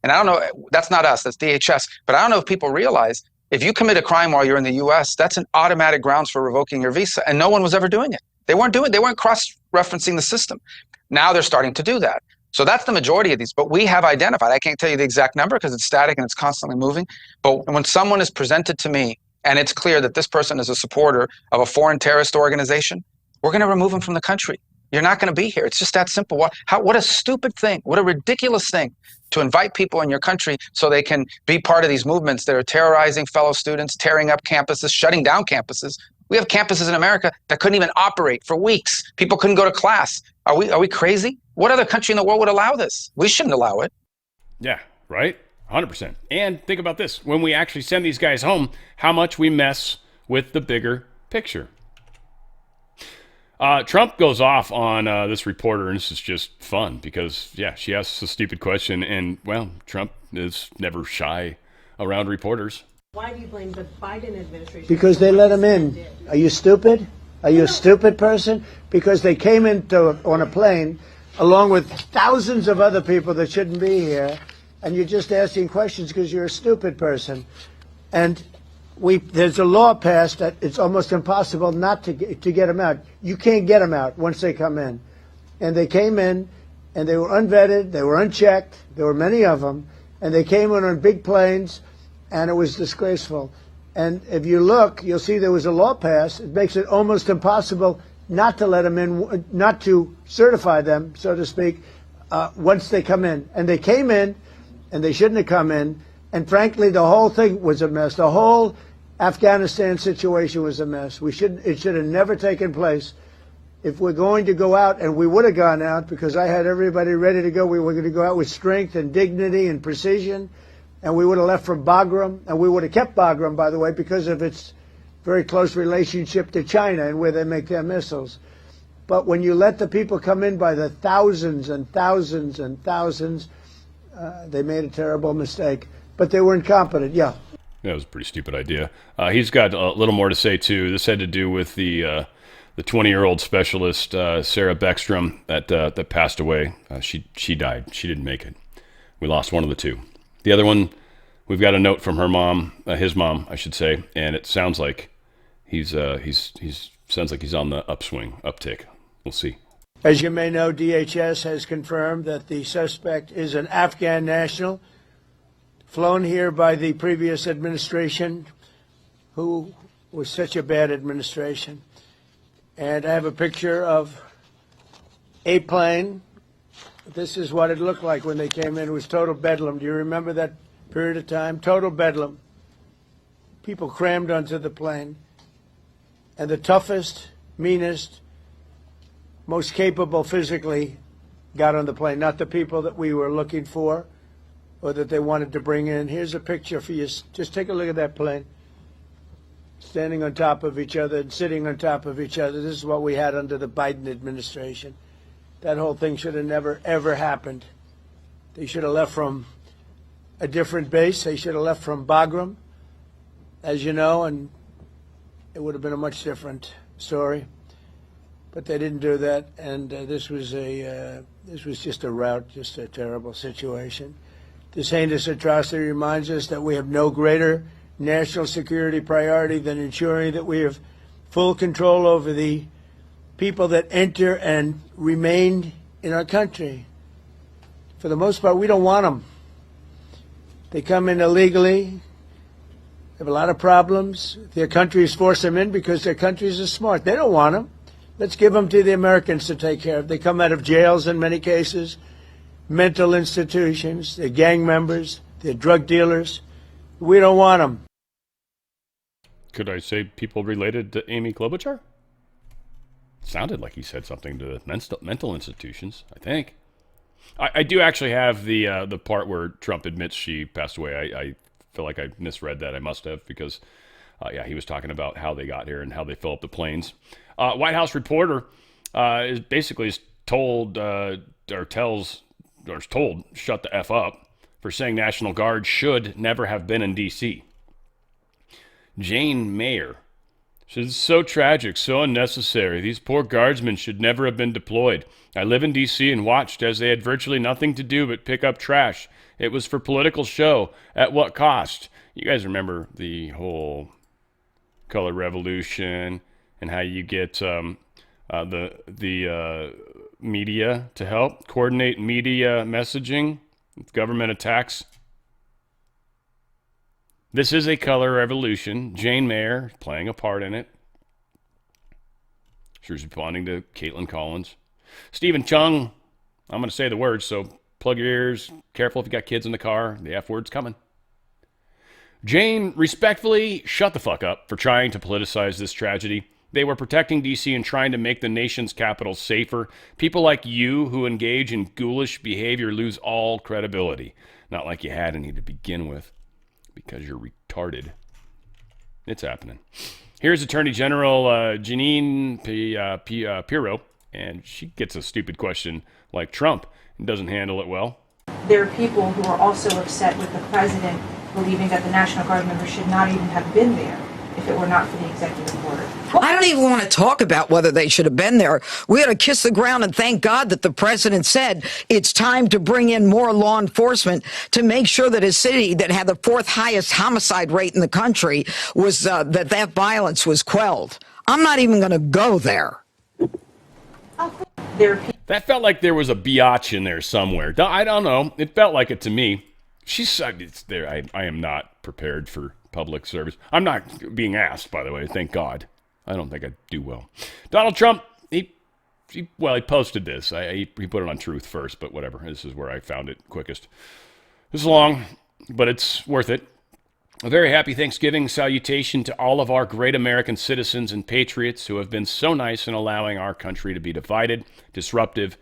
And I don't know, that's not us, that's DHS. But I don't know if people realize if you commit a crime while you're in the US, that's an automatic grounds for revoking your visa. And no one was ever doing it. They weren't cross-referencing the system. Now they're starting to do that. So that's the majority of these. But we have identified, I can't tell you the exact number because it's static and it's constantly moving. But when someone is presented to me and it's clear that this person is a supporter of a foreign terrorist organization, we're going to remove them from the country. You're not going to be here. It's just that simple. What a stupid thing. What a ridiculous thing to invite people in your country so they can be part of these movements that are terrorizing fellow students, tearing up campuses, shutting down campuses. We have campuses in America that couldn't even operate for weeks. People couldn't go to class. Are we crazy? What other country in the world would allow this? We shouldn't allow it. Yeah, right? 100%. And think about this. When we actually send these guys home, how much we mess with the bigger picture. Trump goes off on this reporter, and this is just fun because, yeah, she asks a stupid question, and, well, Trump is never shy around reporters. Why do you blame the Biden administration? Because they let him in. Are you stupid? Are you a stupid person? Because they came on a plane along with thousands of other people that shouldn't be here, and you're just asking questions because you're a stupid person. And there's a law passed that it's almost impossible not to get them out. You can't get them out once they come in. And they came in, and they were unvetted, they were unchecked, there were many of them, and they came in on big planes, and it was disgraceful. And if you look, you'll see there was a law passed. It makes it almost impossible not to let them in, not to certify them, so to speak, once they come in. And they came in, and they shouldn't have come in. And frankly, the whole thing was a mess. The whole Afghanistan situation was a mess. It should have never taken place. If we're going to go out, and we would have gone out because I had everybody ready to go, we were going to go out with strength and dignity and precision, and we would have left from Bagram, and we would have kept Bagram, by the way, because of its very close relationship to China and where they make their missiles. But when you let the people come in by the thousands and thousands and thousands, they made a terrible mistake. But they were incompetent, yeah. That was a pretty stupid idea. He's got a little more to say, too. This had to do with the 20-year-old specialist, Sarah Beckstrom, that passed away. She died. She didn't make it. We lost one of the two. The other one, we've got a note from her mom, his mom, I should say, and it sounds like he's sounds like he's on the uptick. We'll see. As you may know, DHS has confirmed that the suspect is an Afghan national, flown here by the previous administration, who was such a bad administration. And I have a picture of a plane. This is what it looked like when they came in. It was total bedlam. Do you remember that period of time? Total bedlam. People crammed onto the plane. And the toughest, meanest, most capable physically got on the plane. Not the people that we were looking for or that they wanted to bring in. Here's a picture for you. Just take a look at that plane. Standing on top of each other and sitting on top of each other. This is what we had under the Biden administration. That whole thing should have never, ever happened. They should have left from a different base. They should have left from Bagram, as you know, and it would have been a much different story. But they didn't do that, and this was just a rout, just a terrible situation. This heinous atrocity reminds us that we have no greater national security priority than ensuring that we have full control over the people that enter and remain in our country. For the most part, we don't want them. They come in illegally, have a lot of problems. Their countries force them in because their countries are smart. They don't want them. Let's give them to the Americans to take care of. They come out of jails in many cases, mental institutions, they're gang members, they're drug dealers. We don't want them. Could I say people related to Amy Klobuchar? Sounded like he said something to mental institutions, I think. I do actually have the part where Trump admits she passed away. I feel like I misread that. I must have, because he was talking about how they got here and how they fill up the planes. White House reporter is told shut the F up for saying National Guard should never have been in D.C. Jane Mayer says, "It's so tragic, so unnecessary. These poor guardsmen should never have been deployed. I live in D.C. and watched as they had virtually nothing to do but pick up trash. It was for political show. At what cost?" You guys remember the whole color revolution and how you get the media to help coordinate media messaging with government attacks? This is a color revolution. Jane Mayer playing a part in it. She was responding to Caitlin Collins. Stephen Chung, I'm going to say the words, so plug your ears. Careful if you got kids in the car. The F word's coming. Jane, respectfully, shut the fuck up for trying to politicize this tragedy. They were protecting D.C. and trying to make the nation's capital safer. People like you who engage in ghoulish behavior lose all credibility. Not like you had any to begin with, because you're retarded. It's happening. Here's Attorney General Jeanine Pirro, and she gets a stupid question like Trump and doesn't handle it well. There are people who are also upset with the president believing that the National Guard members should not even have been there if it were not for the executive order. I don't even want to talk about whether they should have been there. We ought to kiss the ground and thank God that the president said it's time to bring in more law enforcement to make sure that a city that had the fourth highest homicide rate in the country was that violence was quelled. I'm not even going to go there. That felt like there was a biatch in there somewhere. I don't know. It felt like it to me. She said it's there. I am not prepared for public service. I'm not being asked, by the way. Thank God. I don't think I'd do well. Donald Trump, he posted this. He put it on Truth first, but whatever. This is where I found it quickest. This is long, but it's worth it. A very happy Thanksgiving salutation to all of our great American citizens and patriots who have been so nice in allowing our country to be divided, disrupted,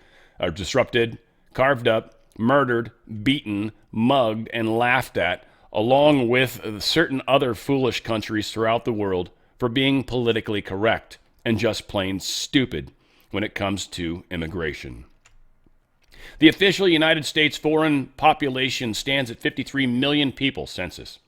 carved up, murdered, beaten, mugged, and laughed at, along with certain other foolish countries throughout the world for being politically correct and just plain stupid when it comes to immigration. The official United States foreign population stands at 53 million people census,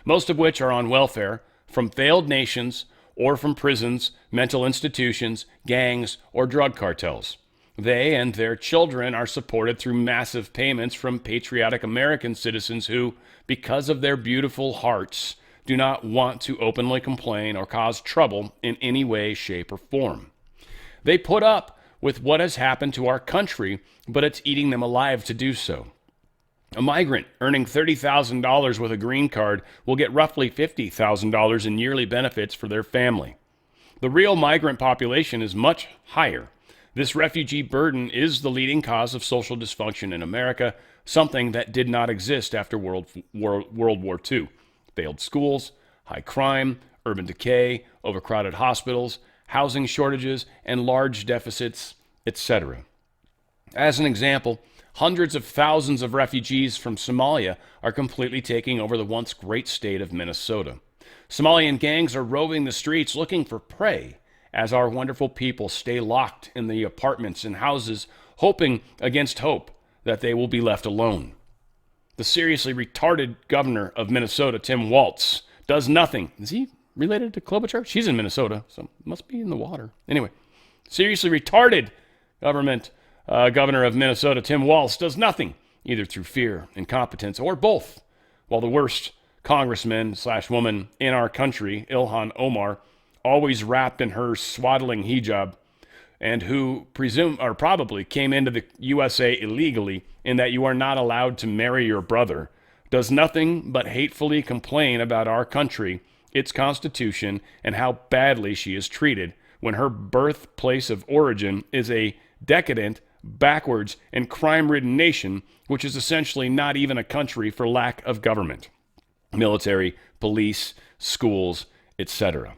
most of which are on welfare from failed nations or from prisons, mental institutions, gangs, or drug cartels. They and their children are supported through massive payments from patriotic American citizens who, because of their beautiful hearts, do not want to openly complain or cause trouble in any way, shape, or form. They put up with what has happened to our country, but it's eating them alive to do so. A migrant earning $30,000 with a green card will get roughly $50,000 in yearly benefits for their family. The real migrant population is much higher. This refugee burden is the leading cause of social dysfunction in America, something that did not exist after World War II. Failed schools, high crime, urban decay, overcrowded hospitals, housing shortages, and large deficits, etc. As an example, hundreds of thousands of refugees from Somalia are completely taking over the once great state of Minnesota. Somalian gangs are roving the streets looking for prey, as our wonderful people stay locked in the apartments and houses, hoping against hope that they will be left alone. The seriously retarded governor of Minnesota, Tim Walz, does nothing. Is he related to Klobuchar? She's in Minnesota, so must be in the water. Anyway, seriously retarded governor of Minnesota, Tim Walz, does nothing, either through fear, incompetence, or both, while the worst congressman/woman in our country, Ilhan Omar, always wrapped in her swaddling hijab, and who probably came into the USA illegally in that you are not allowed to marry your brother, does nothing but hatefully complain about our country, its constitution, and how badly she is treated, when her birthplace of origin is a decadent, backwards, and crime-ridden nation, which is essentially not even a country for lack of government, military, police, schools, etc.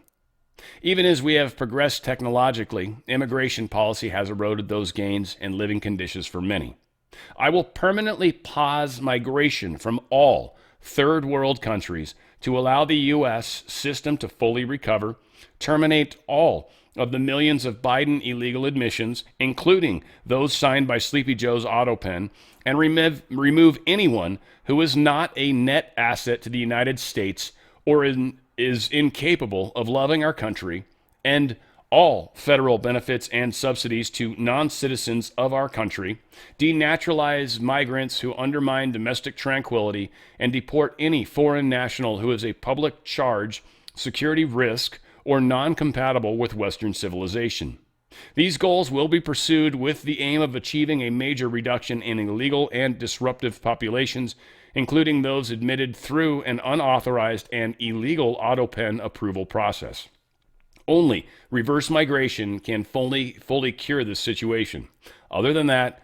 Even as we have progressed technologically, immigration policy has eroded those gains and living conditions for many. I will permanently pause migration from all third world countries to allow the U.S. system to fully recover, terminate all of the millions of Biden illegal admissions, including those signed by Sleepy Joe's auto pen, and remove anyone who is not a net asset to the United States or is incapable of loving our country, and all federal benefits and subsidies to non-citizens of our country, denaturalize migrants who undermine domestic tranquility, and deport any foreign national who is a public charge, security risk, or non-compatible with Western civilization. These goals will be pursued with the aim of achieving a major reduction in illegal and disruptive populations, including those admitted through an unauthorized and illegal auto pen approval process. Only reverse migration can fully cure this situation. Other than that,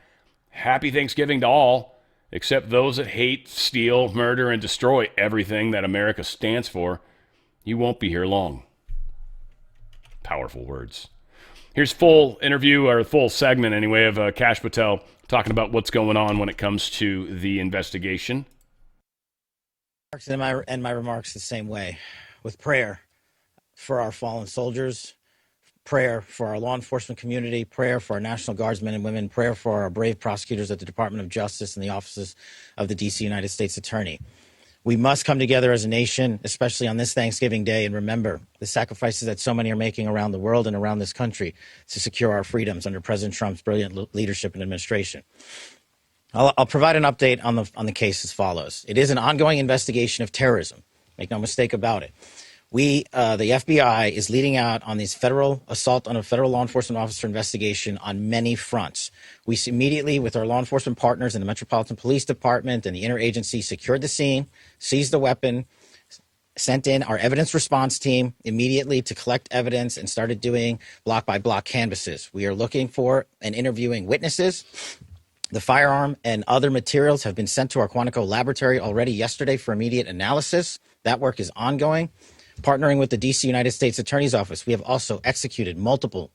happy Thanksgiving to all, except those that hate, steal, murder, and destroy everything that America stands for. You won't be here long. Powerful words. Here's full interview, or full segment anyway, of Kash Patel talking about what's going on when it comes to the investigation. And my remarks the same way, with prayer for our fallen soldiers, prayer for our law enforcement community, prayer for our National Guardsmen and women, prayer for our brave prosecutors at the Department of Justice and the offices of the D.C. United States Attorney. We must come together as a nation, especially on this Thanksgiving Day, and remember the sacrifices that so many are making around the world and around this country to secure our freedoms under President Trump's brilliant leadership and administration. I'll provide an update on the case as follows. It is an ongoing investigation of terrorism. Make no mistake about it. The FBI is leading out on these federal assault on a federal law enforcement officer investigation on many fronts. We immediately, with our law enforcement partners in the Metropolitan Police Department and the interagency, secured the scene, seized the weapon, sent in our evidence response team immediately to collect evidence, and started doing block by block canvasses. We are looking for and interviewing witnesses. The firearm and other materials have been sent to our Quantico laboratory already yesterday for immediate analysis. That work is ongoing. Partnering with the D.C. United States Attorney's Office, we have also executed multiple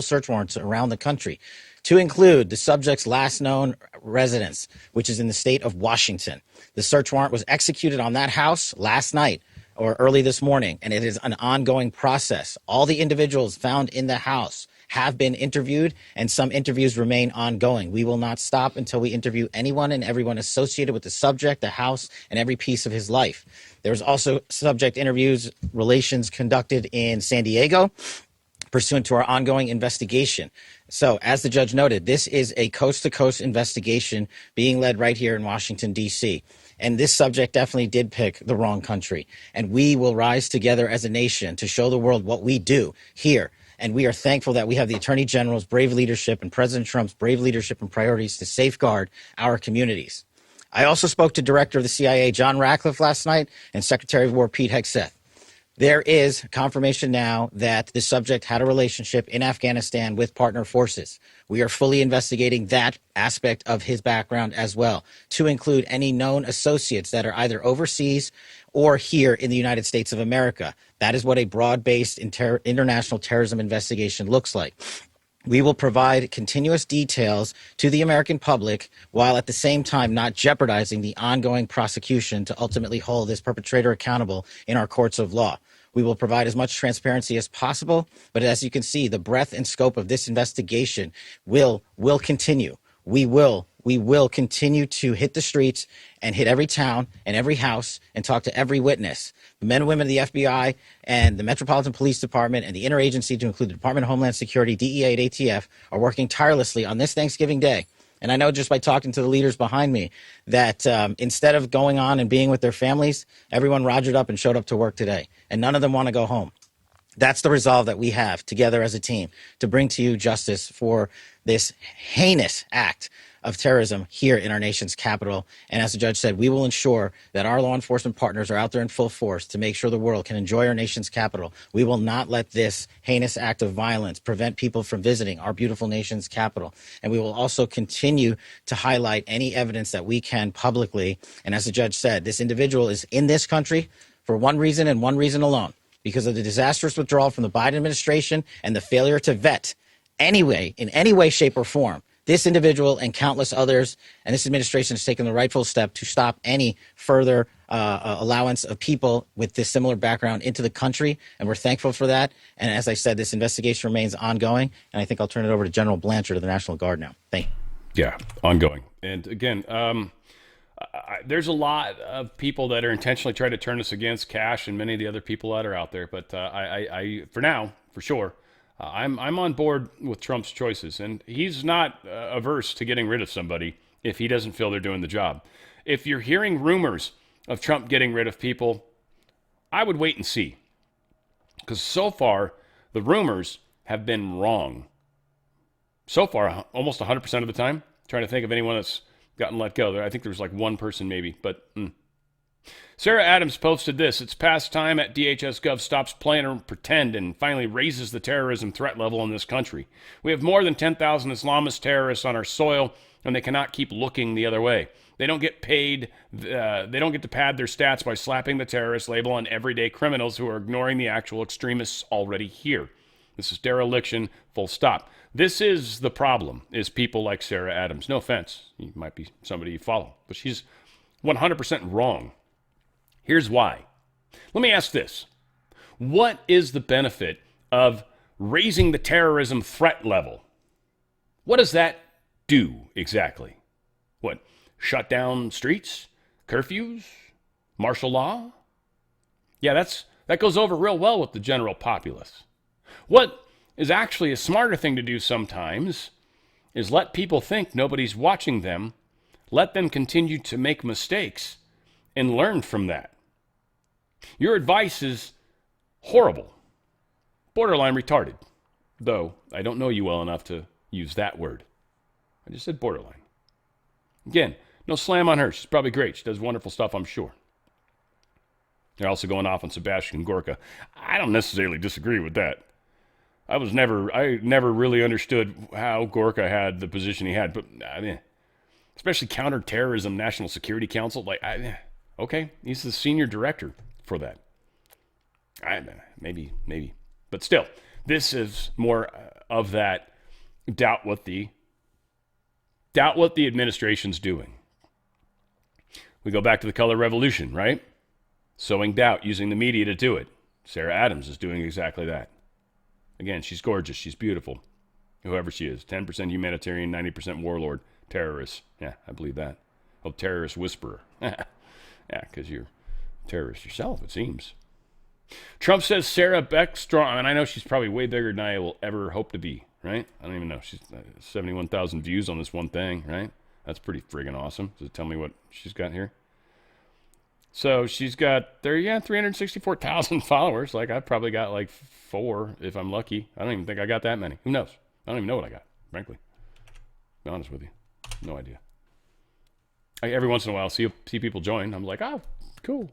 search warrants around the country to include the subject's last known residence, which is in the state of Washington. The search warrant was executed on that house last night or early this morning, and it is an ongoing process. All the individuals found in the house have been interviewed, and some interviews remain ongoing. We will not stop until we interview anyone and everyone associated with the subject, the house, and every piece of his life. There's also subject interviews, relations conducted in San Diego, pursuant to our ongoing investigation. So, as the judge noted, this is a coast-to-coast investigation being led right here in Washington, D.C., and this subject definitely did pick the wrong country. And we will rise together as a nation to show the world what we do here. And we are thankful that we have the Attorney General's brave leadership and President Trump's brave leadership and priorities to safeguard our communities. I also spoke to Director of the CIA, John Ratcliffe, last night, and Secretary of War, Pete Hegseth. There is confirmation now that the subject had a relationship in Afghanistan with partner forces. We are fully investigating that aspect of his background as well, to include any known associates that are either overseas or here in the United States of America. That is what a broad-based international terrorism investigation looks like. We will provide continuous details to the American public while at the same time not jeopardizing the ongoing prosecution to ultimately hold this perpetrator accountable in our courts of law. We will provide as much transparency as possible, but as you can see, the breadth and scope of this investigation will continue. We will continue to hit the streets and hit every town and every house and talk to every witness. The men and women of the FBI and the Metropolitan Police Department and the interagency, to include the Department of Homeland Security, DEA, and ATF, are working tirelessly on this Thanksgiving Day. And I know just by talking to the leaders behind me that instead of going on and being with their families, everyone rogered up and showed up to work today. And none of them want to go home. That's the resolve that we have together as a team to bring to you justice for this heinous act of terrorism here in our nation's capital. And as the judge said, we will ensure that our law enforcement partners are out there in full force to make sure the world can enjoy our nation's capital. We will not let this heinous act of violence prevent people from visiting our beautiful nation's capital. And we will also continue to highlight any evidence that we can publicly. And as the judge said, this individual is in this country for one reason and one reason alone, because of the disastrous withdrawal from the Biden administration and the failure to vet anyway, in any way, shape, or form, this individual and countless others. And this administration has taken the rightful step to stop any further allowance of people with this similar background into the country. And we're thankful for that. And as I said, this investigation remains ongoing. And I think I'll turn it over to General Blanchard of the National Guard now. Thank you. Yeah, ongoing. And again, there's a lot of people that are intentionally trying to turn us against Cash and many of the other people that are out there. But I for now, for sure, I'm on board with Trump's choices. And he's not averse to getting rid of somebody if he doesn't feel they're doing the job. If you're hearing rumors of Trump getting rid of people, I would wait and see. Because so far, the rumors have been wrong. So far, almost 100% of the time. Trying to think of anyone that's gotten let go. I think there was like one person maybe, but Sarah Adams posted this. It's past time at DHS Gov stops playing or pretend and finally raises the terrorism threat level in this country. We have more than 10,000 Islamist terrorists on our soil, and they cannot keep looking the other way. They don't get paid. They don't get to pad their stats by slapping the terrorist label on everyday criminals who are ignoring the actual extremists already here. This is dereliction, full stop. This is the problem, is people like Sarah Adams. No offense. You might be somebody you follow, but she's 100% wrong. Here's why. Let me ask this. What is the benefit of raising the terrorism threat level? What does that do exactly? What, shut down streets? Curfews? Martial law? Yeah, that goes over real well with the general populace. What is actually a smarter thing to do sometimes is let people think nobody's watching them, let them continue to make mistakes, and learn from that. Your advice is horrible, borderline retarded, though I don't know you well enough to use that word. I just said borderline. Again, no slam on her. She's probably great. She does wonderful stuff, I'm sure. They're also going off on Sebastian Gorka. I don't necessarily disagree with that. I never really understood how Gorka had the position he had, but I mean, especially Counterterrorism National Security Council, okay, he's the senior director for that. Maybe, but still, this is more of that doubt what the administration's doing. We go back to the color revolution, right? Sowing doubt, using the media to do it. Sarah Adams is doing exactly that. Again, she's gorgeous. She's beautiful. Whoever she is. 10% humanitarian, 90% warlord. Terrorist. Yeah, I believe that. Oh, terrorist whisperer. Yeah, because you're a terrorist yourself, it seems. Trump says Sarah Beckstrom, and I know she's probably way bigger than I will ever hope to be, right? I don't even know. She's 71,000 views on this one thing, right? That's pretty friggin' awesome. Does it tell me what she's got here? So she's got 364,000 followers. Like, I've probably got like 4 if I'm lucky. I don't even think I got that many. Who knows? I don't even know what I got, frankly. To be honest with you. No idea. Every once in a while, see people join. I'm like, oh, cool.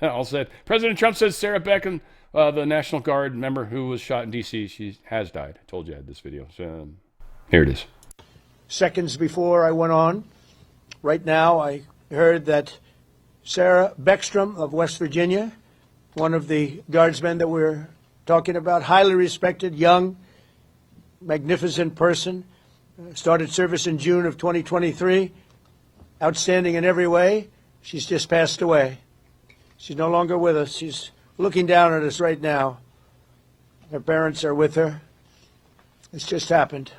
All said. President Trump says Sarah Beckman, the National Guard member who was shot in D.C., she has died. I told you I had this video. So here it is. Seconds before I went on, right now, I heard that Sarah Beckstrom of West Virginia, one of the guardsmen that we're talking about, highly respected, young, magnificent person, started service in June of 2023, outstanding in every way. She's just passed away. She's no longer with us. She's looking down at us right now. Her parents are with her. It's just happened.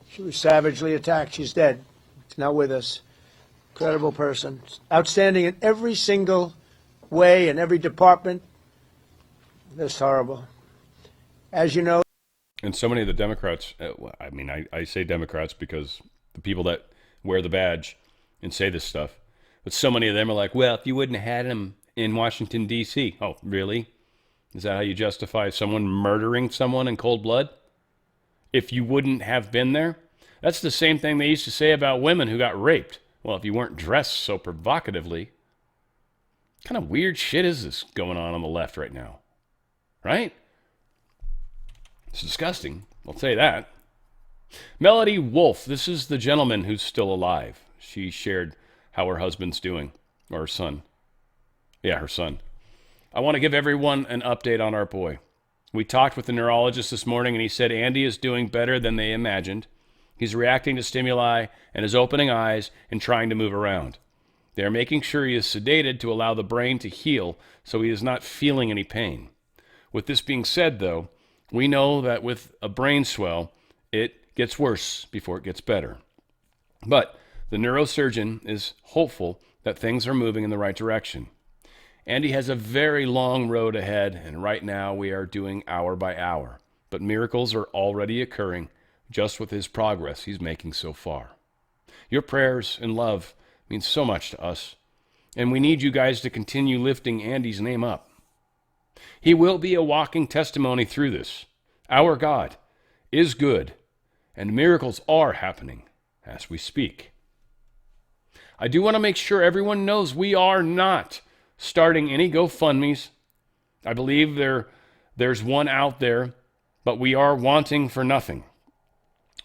She was savagely attacked. She's dead. She's not with us. Incredible person. Outstanding in every single way, in every department. That's horrible. As you know. And so many of the Democrats, I say Democrats because the people that wear the badge and say this stuff, but so many of them are like, well, if you wouldn't have had him in Washington, D.C. Oh, really? Is that how you justify someone murdering someone in cold blood? If you wouldn't have been there? That's the same thing they used to say about women who got raped. Well, if you weren't dressed so provocatively. What kind of weird shit is this going on the left right now? Right? It's disgusting. I'll say that. Melody Wolf, this is the gentleman who's still alive. She shared how her husband's doing, or her son. Yeah, her son. I want to give everyone an update on our boy. We talked with the neurologist this morning, and he said Andy is doing better than they imagined. He's reacting to stimuli and is opening eyes and trying to move around. They are making sure he is sedated to allow the brain to heal so he is not feeling any pain. With this being said, though, we know that with a brain swell, it gets worse before it gets better. But the neurosurgeon is hopeful that things are moving in the right direction. Andy has a very long road ahead, and right now we are doing hour by hour. But miracles are already occurring just with his progress he's making so far. Your prayers and love mean so much to us, and we need you guys to continue lifting Andy's name up. He will be a walking testimony through this. Our God is good, and miracles are happening as we speak. I do want to make sure everyone knows we are not starting any GoFundMes. I believe there's one out there, but we are wanting for nothing.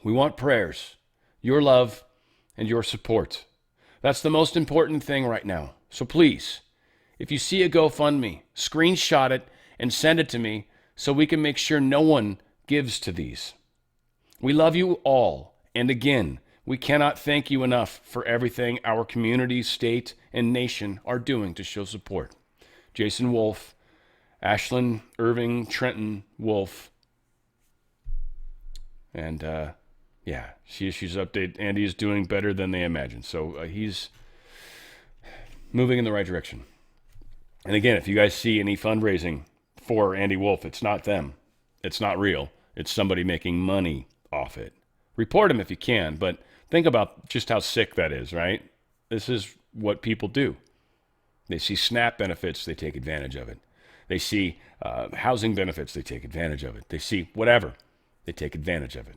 We want prayers, your love, and your support. That's the most important thing right now. So please, if you see a GoFundMe, screenshot it and send it to me so we can make sure no one gives to these. We love you all, and again, we cannot thank you enough for everything our community, state, and nation are doing to show support. Jason Wolf, Ashlyn Irving Trenton Wolf, and yeah, she's updated. Andy is doing better than they imagined, so he's moving in the right direction. And again, if you guys see any fundraising for Andy Wolf, it's not them. It's not real. It's somebody making money off it. Report him if you can, but think about just how sick that is, right? This is what people do. They see SNAP benefits, they take advantage of it. They see housing benefits, they take advantage of it. They see whatever, they take advantage of it.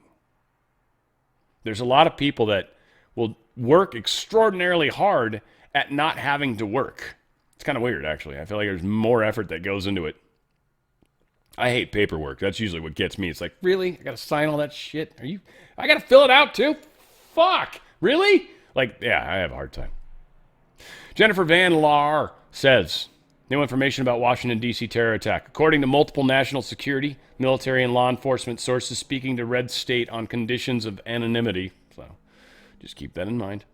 There's a lot of people that will work extraordinarily hard at not having to work. It's kind of weird, actually. I feel like there's more effort that goes into it. I hate paperwork. That's usually what gets me. It's like, really? I got to sign all that shit? I got to fill it out too? Fuck. Really? Like, yeah, I have a hard time. Jennifer Van Laar says, new information about Washington, D.C. terror attack. According to multiple national security, military, and law enforcement sources speaking to Red State on conditions of anonymity. So just keep that in mind.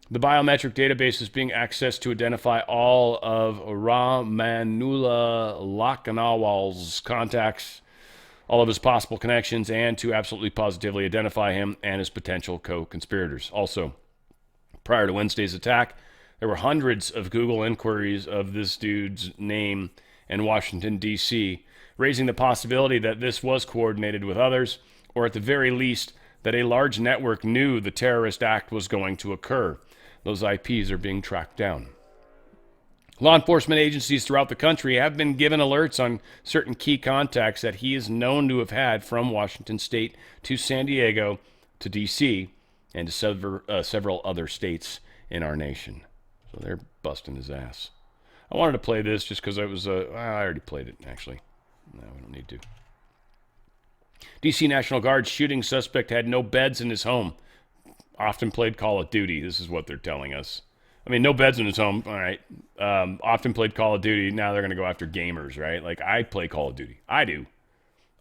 The biometric database is being accessed to identify all of Ramanula Lakhanawal's contacts, all of his possible connections, and to absolutely positively identify him and his potential co-conspirators. Also, prior to Wednesday's attack, there were hundreds of Google inquiries of this dude's name in Washington, D.C., raising the possibility that this was coordinated with others, or at the very least, that a large network knew the terrorist act was going to occur. Those IPs are being tracked down. Law enforcement agencies throughout the country have been given alerts on certain key contacts that he is known to have had from Washington State to San Diego to D.C. and to several other states in our nation. So they're busting his ass. I wanted to play this just because I already played it, actually. No, we don't need to. D.C. National Guard shooting suspect had no beds in his home. Often played Call of Duty. This is what they're telling us. I mean, no beds in his home. All right. Often played Call of Duty. Now they're going to go after gamers, right? Like, I play Call of Duty. I do.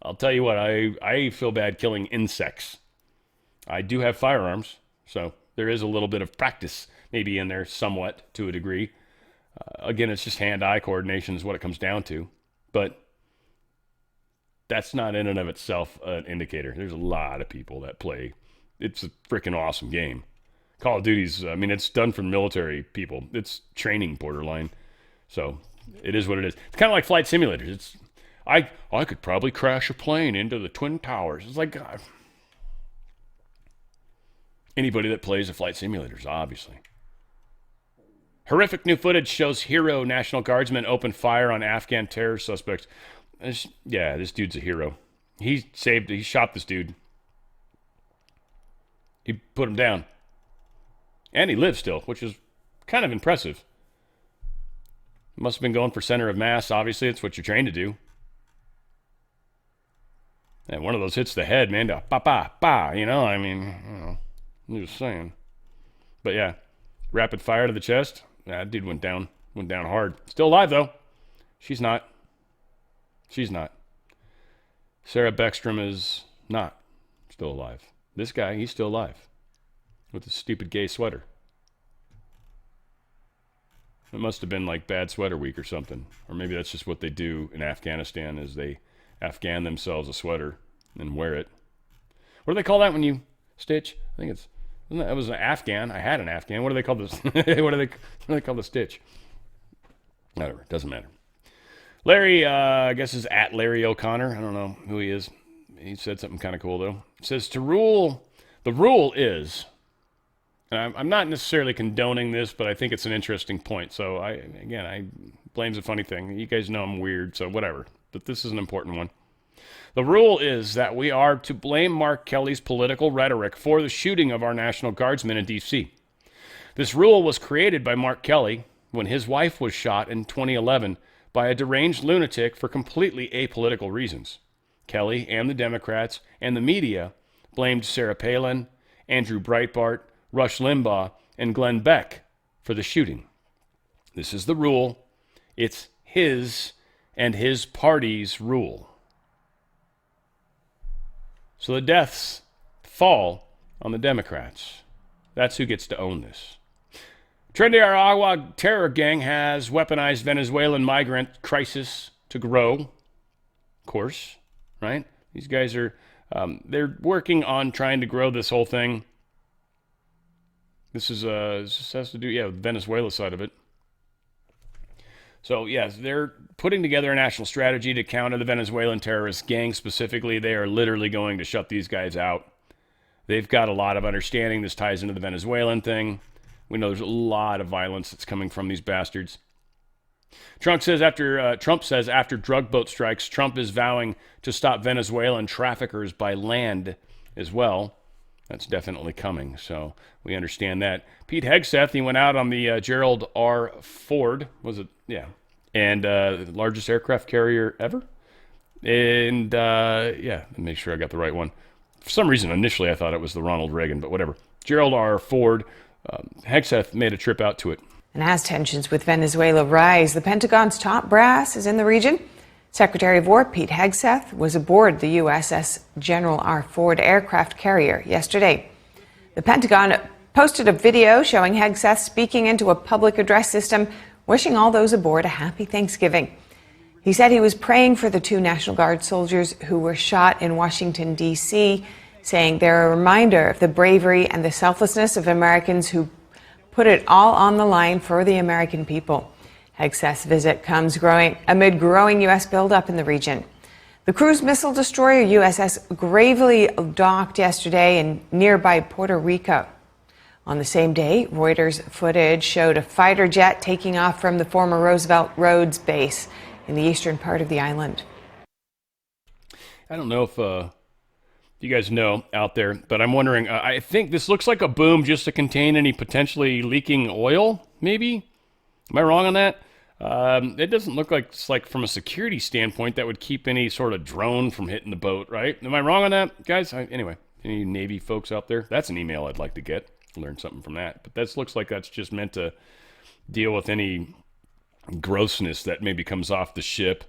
I'll tell you what, I feel bad killing insects. I do have firearms, so there is a little bit of practice maybe in there somewhat to a degree. Again, it's just hand-eye coordination is what it comes down to. But that's not in and of itself an indicator. There's a lot of people that play. It's a freaking awesome game. Call of Duty's, I mean, it's done for military people. It's training borderline. So it is what it is. It's kind of like flight simulators. I could probably crash a plane into the Twin Towers. It's like, God. Anybody that plays the flight simulators, obviously. Horrific new footage shows hero National Guardsmen open fire on Afghan terror suspects. This dude's a hero. He shot this dude. He put him down. And he lives still, which is kind of impressive. Must have been going for center of mass. Obviously, it's what you're trained to do. And one of those hits the head, man. Ba, ba, ba, you know? I mean, I'm just saying. But yeah, rapid fire to the chest. That dude went down hard. Still alive, though. She's not. Sarah Beckstrom is not still alive. This guy, he's still alive. With his stupid gay sweater. It must have been like bad sweater week or something. Or maybe that's just what they do in Afghanistan is they Afghan themselves a sweater and wear it. What do they call that when you stitch? I think it was an Afghan. I had an Afghan. What do they call this? what do they call the stitch? Whatever. Doesn't matter. Larry, I guess is at Larry O'Connor. I don't know who he is. He said something kind of cool, though. It says the rule is, and I'm not necessarily condoning this, but I think it's an interesting point. So, I blame's a funny thing. You guys know I'm weird, so whatever. But this is an important one. The rule is that we are to blame Mark Kelly's political rhetoric for the shooting of our National Guardsmen in D.C. This rule was created by Mark Kelly when his wife was shot in 2011 by a deranged lunatic for completely apolitical reasons. Kelly and the Democrats and the media blamed Sarah Palin, Andrew Breitbart, Rush Limbaugh, and Glenn Beck for the shooting. This is the rule. It's his and his party's rule. So the deaths fall on the Democrats. That's who gets to own this. Trinidad Aragua terror gang has weaponized Venezuelan migrant crisis to grow. Of course, right? These guys are, they're working on trying to grow this whole thing. This has to do, with the Venezuela side of it. So, yes, they're putting together a national strategy to counter the Venezuelan terrorist gang. Specifically, they are literally going to shut these guys out. They've got a lot of understanding. This ties into the Venezuelan thing. We know there's a lot of violence that's coming from these bastards. Trump says after drug boat strikes, Trump is vowing to stop Venezuelan traffickers by land as well. That's definitely coming, so we understand that. Pete Hegseth, he went out on the Gerald R. Ford, was it? Yeah. And the largest aircraft carrier ever. And, make sure I got the right one. For some reason, initially I thought it was the Ronald Reagan, but whatever. Gerald R. Ford, Hegseth made a trip out to it. And as tensions with Venezuela rise, the Pentagon's top brass is in the region. Secretary of War Pete Hegseth was aboard the USS General R. Ford aircraft carrier yesterday. The Pentagon posted a video showing Hegseth speaking into a public address system, wishing all those aboard a happy Thanksgiving. He said he was praying for the 2 National Guard soldiers who were shot in Washington, D.C., saying they're a reminder of the bravery and the selflessness of Americans who put it all on the line for the American people. Hegseth's visit comes amid growing U.S. buildup in the region. The cruise missile destroyer USS Gravely docked yesterday in nearby Puerto Rico. On the same day, Reuters footage showed a fighter jet taking off from the former Roosevelt Roads base in the eastern part of the island. I don't know if you guys know out there, but I'm wondering, I think this looks like a boom just to contain any potentially leaking oil, maybe? Am I wrong on that? It doesn't look like it's like from a security standpoint that would keep any sort of drone from hitting the boat, right? Am I wrong on that, guys? Anyway, any Navy folks out there? That's an email I'd like to get. Learn something from that. But that looks like that's just meant to deal with any grossness that maybe comes off the ship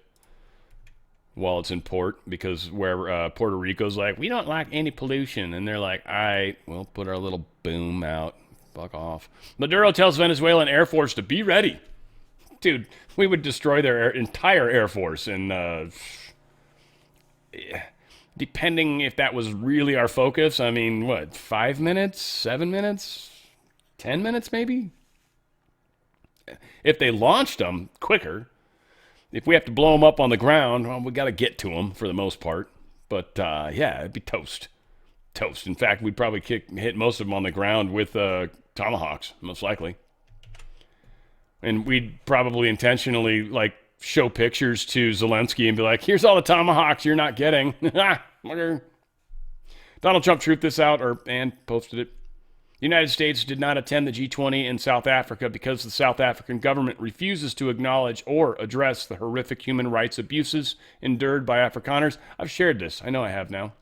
while it's in port, because where Puerto Rico's like, we don't like any pollution, and they're like, all right, we'll put our little boom out. Fuck off. Maduro tells Venezuelan Air Force to be ready. Dude, we would destroy their entire Air Force, and depending if that was really our focus, I mean, what, 5 minutes, 7 minutes, 10 minutes maybe? If they launched them quicker, if we have to blow them up on the ground, well, we got to get to them for the most part. But, it'd be toast. Toast. In fact, we'd probably hit most of them on the ground with tomahawks, most likely. And we'd probably intentionally, show pictures to Zelensky and be like, here's all the tomahawks you're not getting. Donald Trump truthed this out and posted it. The United States did not attend the G20 in South Africa because the South African government refuses to acknowledge or address the horrific human rights abuses endured by Afrikaners. I've shared this. I know I have now.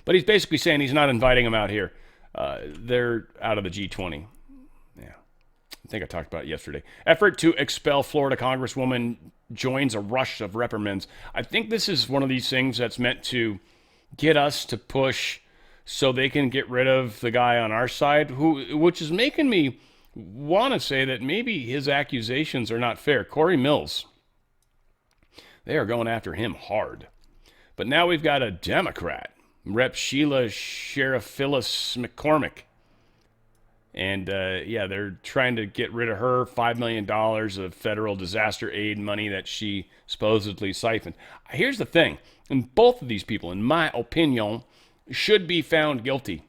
But he's basically saying he's not inviting them out here. They're out of the G20. Yeah. I think I talked about it yesterday. Effort to expel Florida Congresswoman joins a rush of reprimands. I think this is one of these things that's meant to get us to push so they can get rid of the guy on our side, which is making me want to say that maybe his accusations are not fair. Corey Mills, they are going after him hard. But now we've got a Democrat, Rep. Sheila Sheriff-Phyllis McCormick. And, they're trying to get rid of her $5 million of federal disaster aid money that she supposedly siphoned. Here's the thing. And both of these people, in my opinion, should be found guilty.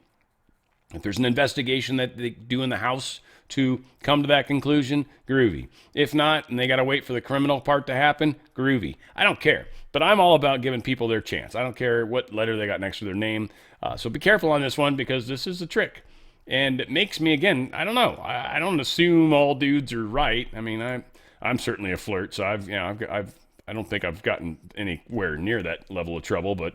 If there's an investigation that they do in the House to come to that conclusion, groovy. If not, and they got to wait for the criminal part to happen, groovy. I don't care. But I'm all about giving people their chance. I don't care what letter they got next to their name. So be careful on this one, because this is a trick. And it makes me, again, I don't know. I don't assume all dudes are right. I mean, I'm certainly a flirt, so I don't think I've gotten anywhere near that level of trouble, but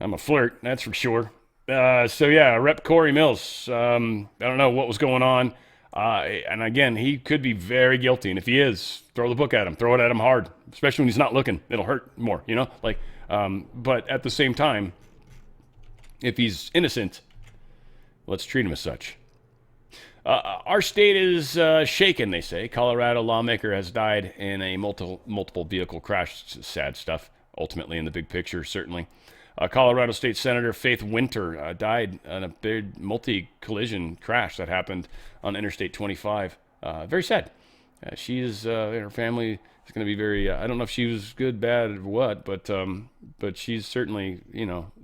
I'm a flirt, that's for sure. Rep. Corey Mills, I don't know what was going on. And again, he could be very guilty. And if he is, throw the book at him. Throw it at him hard, especially when he's not looking. It'll hurt more, But at the same time, if he's innocent, let's treat him as such. Our state is shaken, they say. Colorado lawmaker has died in a multiple vehicle crash. Sad stuff, ultimately, in the big picture, certainly. Colorado State Senator Faith Winter died in a big multi-collision crash that happened on Interstate 25. Very sad. She is, her family is going to be very, I don't know if she was good, bad, or what, but she's certainly,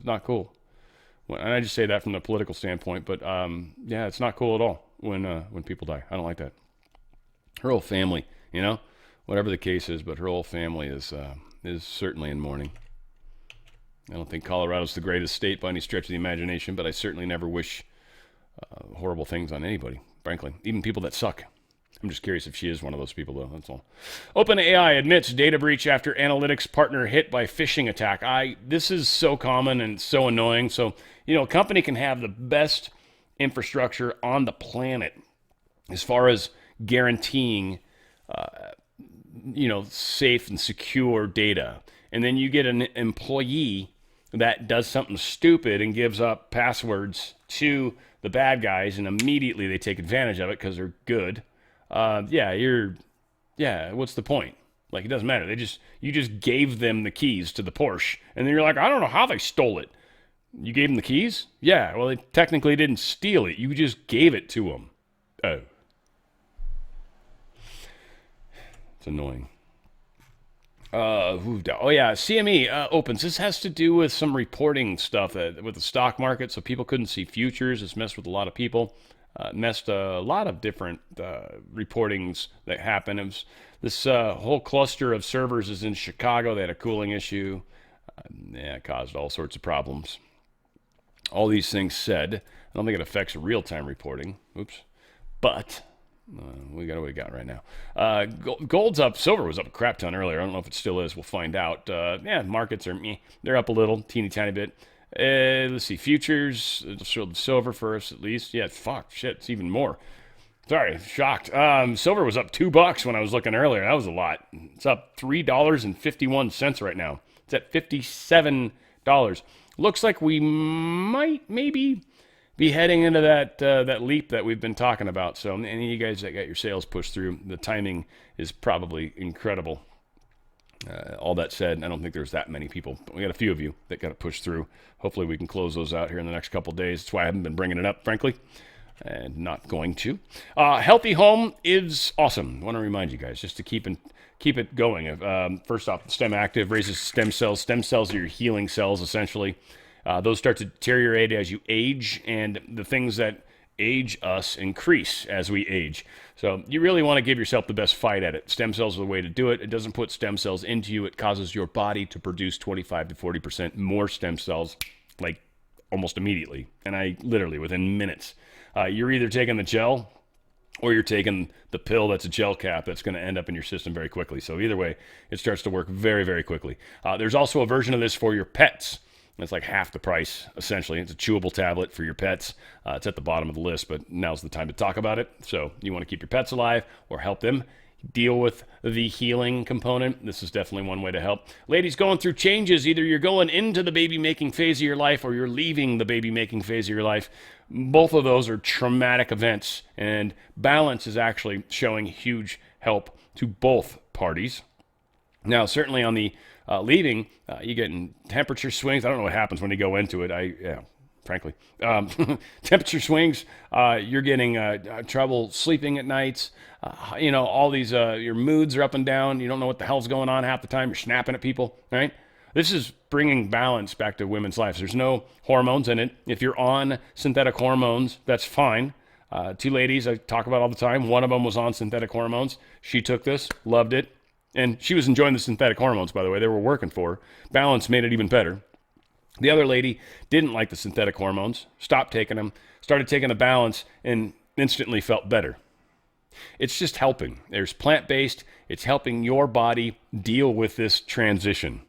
not cool. And I just say that from the political standpoint, but it's not cool at all when people die. I don't like that. Her whole family, whatever the case is, but her whole family is certainly in mourning. I don't think Colorado's the greatest state by any stretch of the imagination, but I certainly never wish horrible things on anybody, frankly, even people that suck. I'm just curious if she is one of those people, though. That's all. OpenAI admits data breach after analytics partner hit by phishing attack. This is so common and so annoying. So, a company can have the best infrastructure on the planet as far as guaranteeing, safe and secure data. And then you get an employee that does something stupid and gives up passwords to the bad guys, and immediately they take advantage of it because they're good. What's the point? It doesn't matter. You just gave them the keys to the Porsche, and then you're like, I don't know how they stole it. You gave them the keys? Yeah, well, they technically didn't steal it. You just gave it to them. Oh. It's annoying. CME opens. This has to do with some reporting stuff with the stock market, so people couldn't see futures. It's messed with a lot of people. Messed a lot of different reportings that happened. It was this whole cluster of servers is in Chicago. They had a cooling issue. It caused all sorts of problems. All these things said, I don't think it affects real-time reporting. Oops. But we got what we got right now. Gold's up. Silver was up a crap ton earlier. I don't know if it still is. We'll find out. Markets are meh. They're up a little, teeny tiny bit. Let's see. Futures. Show the silver first, at least. Yeah, shit. It's even more. Sorry, shocked. Silver was up $2 when I was looking earlier. That was a lot. It's up $3.51 right now. It's at $57. Looks like we might maybe be heading into that leap that we've been talking about. So any of you guys that got your sales pushed through, the timing is probably incredible. All that said, I don't think there's that many people. We got a few of you that got to push through. Hopefully we can close those out here in the next couple of days. That's why I haven't been bringing it up, frankly, and not going to. Healthy home is awesome. I want to remind you guys just to keep it going. First off, Stem Active raises stem cells. Stem cells are your healing cells, essentially. Those start to deteriorate as you age, and the things that age us increase as we age. So you really want to give yourself the best fight at it. Stem cells are the way to do it. It doesn't put stem cells into you. It causes your body to produce 25 to 40% more stem cells, like almost immediately. And I literally, within minutes, you're either taking the gel or you're taking the pill that's a gel cap that's going to end up in your system very quickly. So either way, it starts to work very, very quickly. There's also a version of this for your pets. It's like half the price, essentially. It's a chewable tablet for your pets. It's at the bottom of the list, but now's the time to talk about it. So you want to keep your pets alive or help them deal with the healing component. This is definitely one way to help. Ladies going through changes, either you're going into the baby-making phase of your life or you're leaving the baby-making phase of your life. Both of those are traumatic events, and balance is actually showing huge help to both parties. Now, certainly on the leaving, you get temperature swings. I don't know what happens when you go into it. Frankly. Temperature swings, you're getting trouble sleeping at nights. All these, your moods are up and down. You don't know what the hell's going on half the time. You're snapping at people, right? This is bringing balance back to women's lives. There's no hormones in it. If you're on synthetic hormones, that's fine. Two ladies I talk about all the time. One of them was on synthetic hormones. She took this, loved it. And she was enjoying the synthetic hormones, by the way. They were working for her. Balance made it even better. The other lady didn't like the synthetic hormones, stopped taking them, started taking the balance, and instantly felt better. It's just helping. There's plant-based. It's helping your body deal with this transition.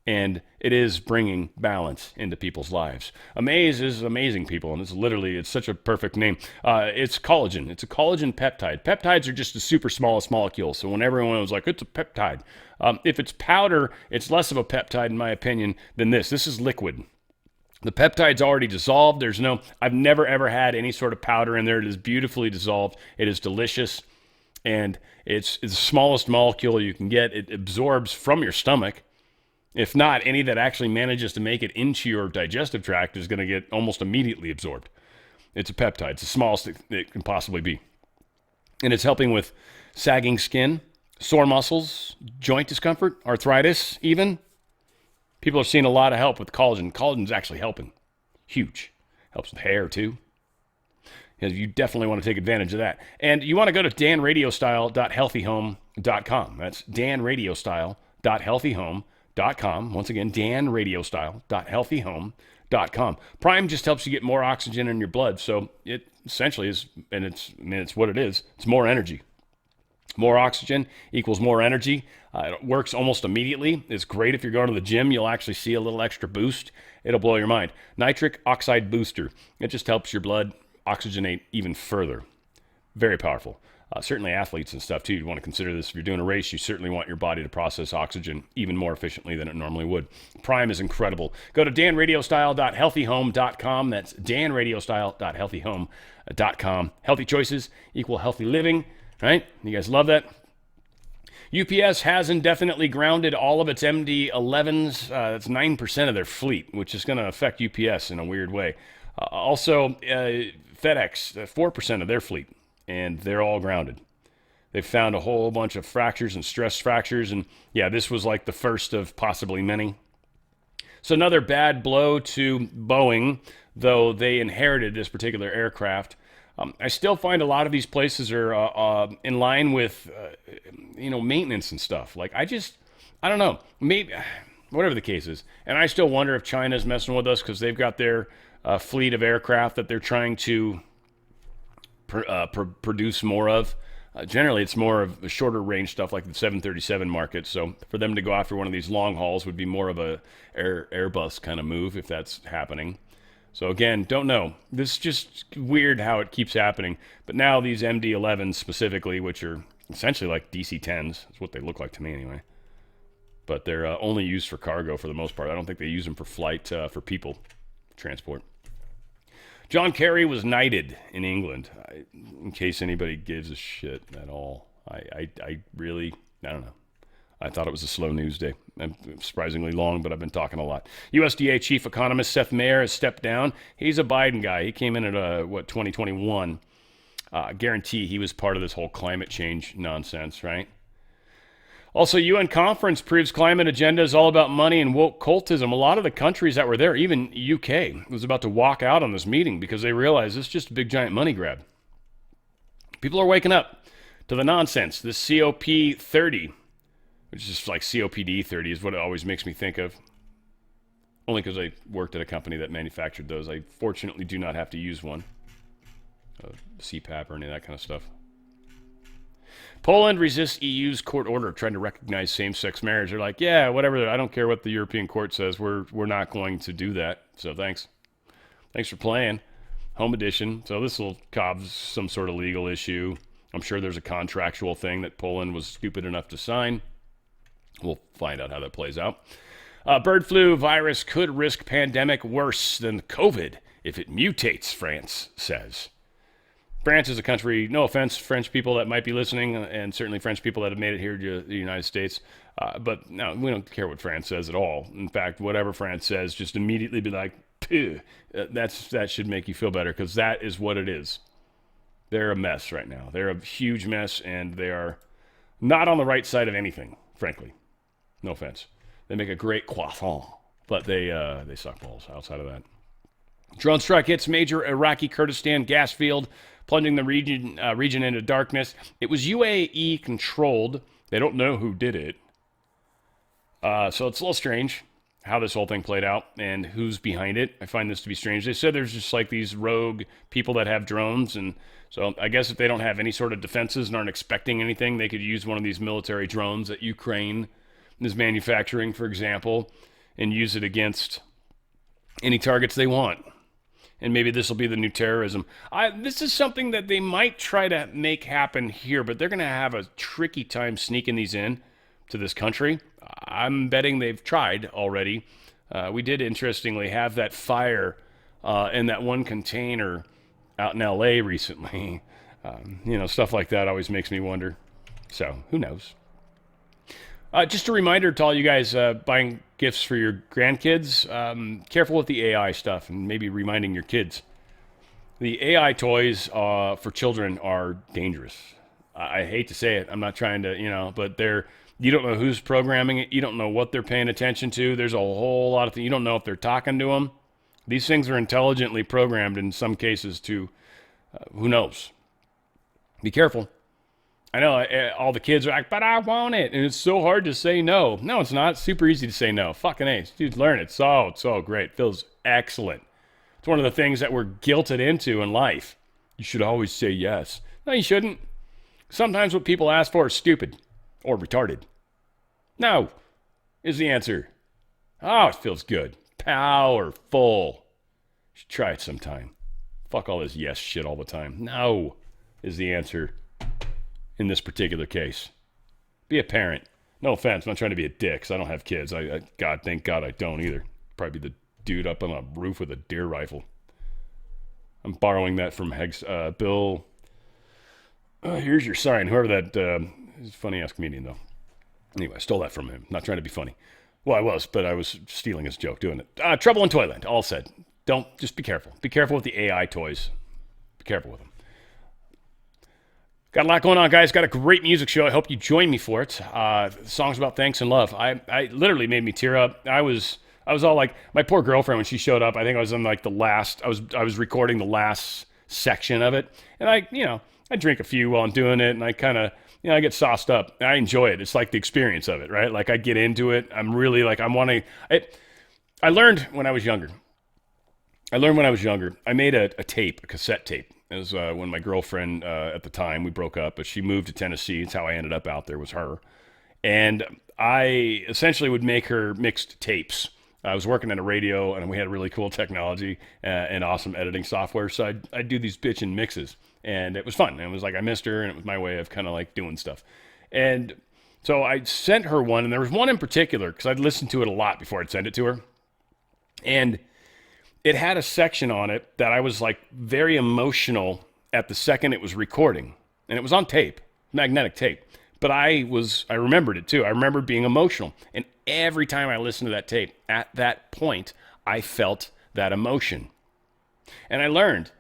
And it is bringing balance into people's lives. Amaze is amazing people, and it's such a perfect name. It's collagen. It's a collagen peptide. Peptides are just the super smallest molecule, so when everyone was like, it's a peptide. If it's powder, it's less of a peptide, in my opinion, than this. This is liquid. The peptide's already dissolved. I've never, ever had any sort of powder in there. It is beautifully dissolved. It is delicious, and it's the smallest molecule you can get. It absorbs from your stomach. If not, any that actually manages to make it into your digestive tract is going to get almost immediately absorbed. It's a peptide. It's the smallest it can possibly be. And it's helping with sagging skin, sore muscles, joint discomfort, arthritis even. People are seeing a lot of help with collagen. Collagen's actually helping. Huge. Helps with hair too. You definitely want to take advantage of that. And you want to go to danradiostyle.healthyhome.com. That's danradiostyle.healthyhome.com. Once again, danradiostyle.healthyhome.com. Prime just helps you get more oxygen in your blood. So it essentially is, and it's what it is. It's more energy. More oxygen equals more energy. It works almost immediately. It's great if you're going to the gym. You'll actually see a little extra boost. It'll blow your mind. Nitric oxide booster. It just helps your blood oxygenate even further. Very powerful. Certainly athletes and stuff too. You want to consider this. If you're doing a race, you certainly want your body to process oxygen even more efficiently than it normally would. Prime is incredible. Go to danradiostyle.healthyhome.com. That's danradiostyle.healthyhome.com. Healthy choices equal healthy living, right? You guys love that? UPS has indefinitely grounded all of its MD-11s. That's 9% of their fleet, which is going to affect UPS in a weird way. Also, FedEx, 4% of their fleet. And they're all grounded. They've found a whole bunch of fractures and stress fractures. And yeah, this was like the first of possibly many. So another bad blow to Boeing, though they inherited this particular aircraft. I still find a lot of these places are in line with, maintenance and stuff. Like, I don't know. Maybe, whatever the case is. And I still wonder if China's messing with us because they've got their fleet of aircraft that they're trying to produce more of. Generally, it's more of a shorter range stuff like the 737 market. So for them to go after one of these long hauls would be more of a Airbus kind of move if that's happening. So again, don't know. This is just weird how it keeps happening. But now these MD-11s specifically, which are essentially like DC-10s, is what they look like to me anyway. But they're only used for cargo for the most part. I don't think they use them for flight, for people transport. John Kerry was knighted in England, in case anybody gives a shit at all. I really, I don't know. I thought it was a slow news day. Surprisingly long, but I've been talking a lot. USDA chief economist Seth Mayer has stepped down. He's a Biden guy. He came in at, 2021. Guarantee he was part of this whole climate change nonsense, right? Also, UN conference proves climate agenda is all about money and woke cultism. A lot of the countries that were there, even UK, was about to walk out on this meeting because they realized it's just a big giant money grab. People are waking up to the nonsense. This COP30, which is like COPD 30 is what it always makes me think of. Only because I worked at a company that manufactured those. I fortunately do not have to use one. CPAP or any of that kind of stuff. Poland resists EU's court order trying to recognize same-sex marriage. They're like, yeah, whatever. I don't care what the European court says. We're not going to do that. So thanks. Thanks for playing. Home edition. So this will cause some sort of legal issue. I'm sure there's a contractual thing that Poland was stupid enough to sign. We'll find out how that plays out. Bird flu virus could risk pandemic worse than COVID if it mutates, France says. France is a country, no offense, French people that might be listening, and certainly French people that have made it here to the United States. But no, we don't care what France says at all. In fact, whatever France says, just immediately be like, that should make you feel better, because that is what it is. They're a mess right now. They're a huge mess, and they are not on the right side of anything, frankly. No offense. They make a great croissant, but they suck balls outside of that. Drone strike hits major Iraqi Kurdistan gas field, plunging the region into darkness. It was UAE controlled. They don't know who did it. So it's a little strange how this whole thing played out and who's behind it. I find this to be strange. They said there's just like these rogue people that have drones, and so I guess if they don't have any sort of defenses and aren't expecting anything, they could use one of these military drones that Ukraine is manufacturing, for example, and use it against any targets they want. And maybe this will be the new terrorism. This is something that they might try to make happen here, but they're going to have a tricky time sneaking these in to this country. I'm betting they've tried already. We did, interestingly, have that fire in that one container out in L.A. recently. Stuff like that always makes me wonder. So, who knows? Just a reminder to all you guys buying gifts for your grandkids, careful with the AI stuff, and maybe reminding your kids. The AI toys for children are dangerous. I hate to say it. I'm not trying to, but you don't know who's programming it. You don't know what they're paying attention to. There's a whole lot of things. You don't know if they're talking to them. These things are intelligently programmed in some cases to, who knows? Be careful. I know all the kids are like, but I want it. And it's so hard to say no. No, it's not. It's super easy to say no. Fucking A. Dude, learn it. It's so great. It feels excellent. It's one of the things that we're guilted into in life. You should always say yes. No, you shouldn't. Sometimes what people ask for is stupid or retarded. No is the answer. Oh, it feels good. Powerful. You should try it sometime. Fuck all this yes shit all the time. No is the answer. In this particular case, be a parent. No offense, I'm not trying to be a dick because I don't have kids. Thank God I don't either. Probably be the dude up on a roof with a deer rifle. I'm borrowing that from Bill. Here's your sign. Whoever that is, funny ass comedian though. Anyway, I stole that from him. Not trying to be funny. Well, I was, but I was stealing his joke doing it. Trouble in Toyland. All said. Just be careful. Be careful with the AI toys. Be careful with them. Got a lot going on, guys. Got a great music show. I hope you join me for it. Songs about thanks and love. I literally made me tear up. I was all like, my poor girlfriend when she showed up. I think I was on like the last. I was recording the last section of it, and I drink a few while I'm doing it, and I kind of I get sauced up. I enjoy it. It's like the experience of it, right? Like I get into it. I'm really like I'm wanting. I learned when I was younger. I made a cassette tape. It was when my girlfriend at the time, we broke up, but she moved to Tennessee. It's how I ended up out there, was her. And I essentially would make her mixed tapes. I was working at a radio, and we had really cool technology and awesome editing software. So I'd do these bitchin' mixes, and it was fun. And it was like I missed her, and it was my way of kind of like doing stuff. And so I sent her one, and there was one in particular, because I'd listened to it a lot before I'd send it to her. And it had a section on it that I was like very emotional at the second it was recording. And it was on tape, magnetic tape. But I remembered it too. I remembered being emotional. And every time I listened to that tape, at that point, I felt that emotion. And I learned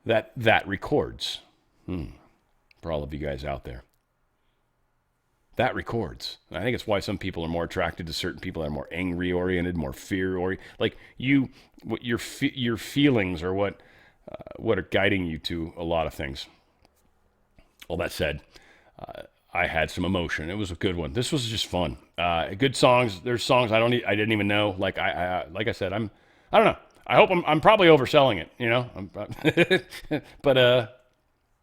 that records. For all of you guys out there. that records. I think it's why some people are more attracted to certain people that are more angry oriented, more fear oriented. Like your feelings are what are guiding you to a lot of things. All that said, I had some emotion. It was a good one. This was just fun. Good songs. There's songs I didn't even know. Like like I said, I don't know. I hope I'm probably overselling it, you know. But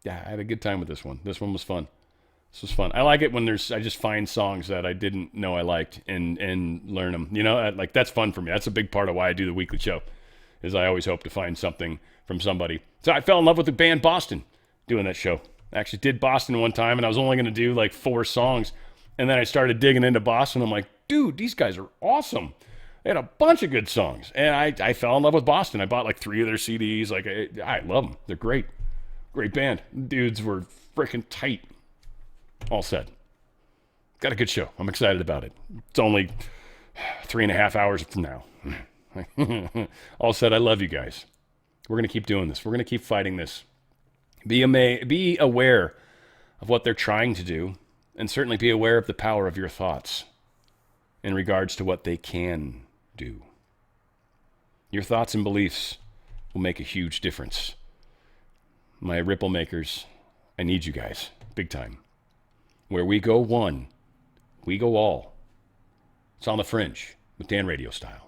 yeah, I had a good time with this one. This one was fun. This was fun. I like it when I just find songs that I didn't know I liked and learn them. You know, like that's fun for me. That's a big part of why I do the weekly show, is I always hope to find something from somebody. So I fell in love with the band Boston doing that show. I actually did Boston one time, and I was only going to do like 4 songs. And then I started digging into Boston. I'm like, dude, these guys are awesome. They had a bunch of good songs. And I fell in love with Boston. I bought like 3 of their CDs. Like, I love them. They're great. Great band. Dudes were freaking tight. All said. Got a good show. I'm excited about it. It's only 3.5 hours from now. All said, I love you guys. We're going to keep doing this. We're going to keep fighting this. Be aware of what they're trying to do, and certainly be aware of the power of your thoughts in regards to what they can do. Your thoughts and beliefs will make a huge difference. My ripple makers, I need you guys, big time. Where we go one, we go all. It's on the Fringe with Dan RadioStyle.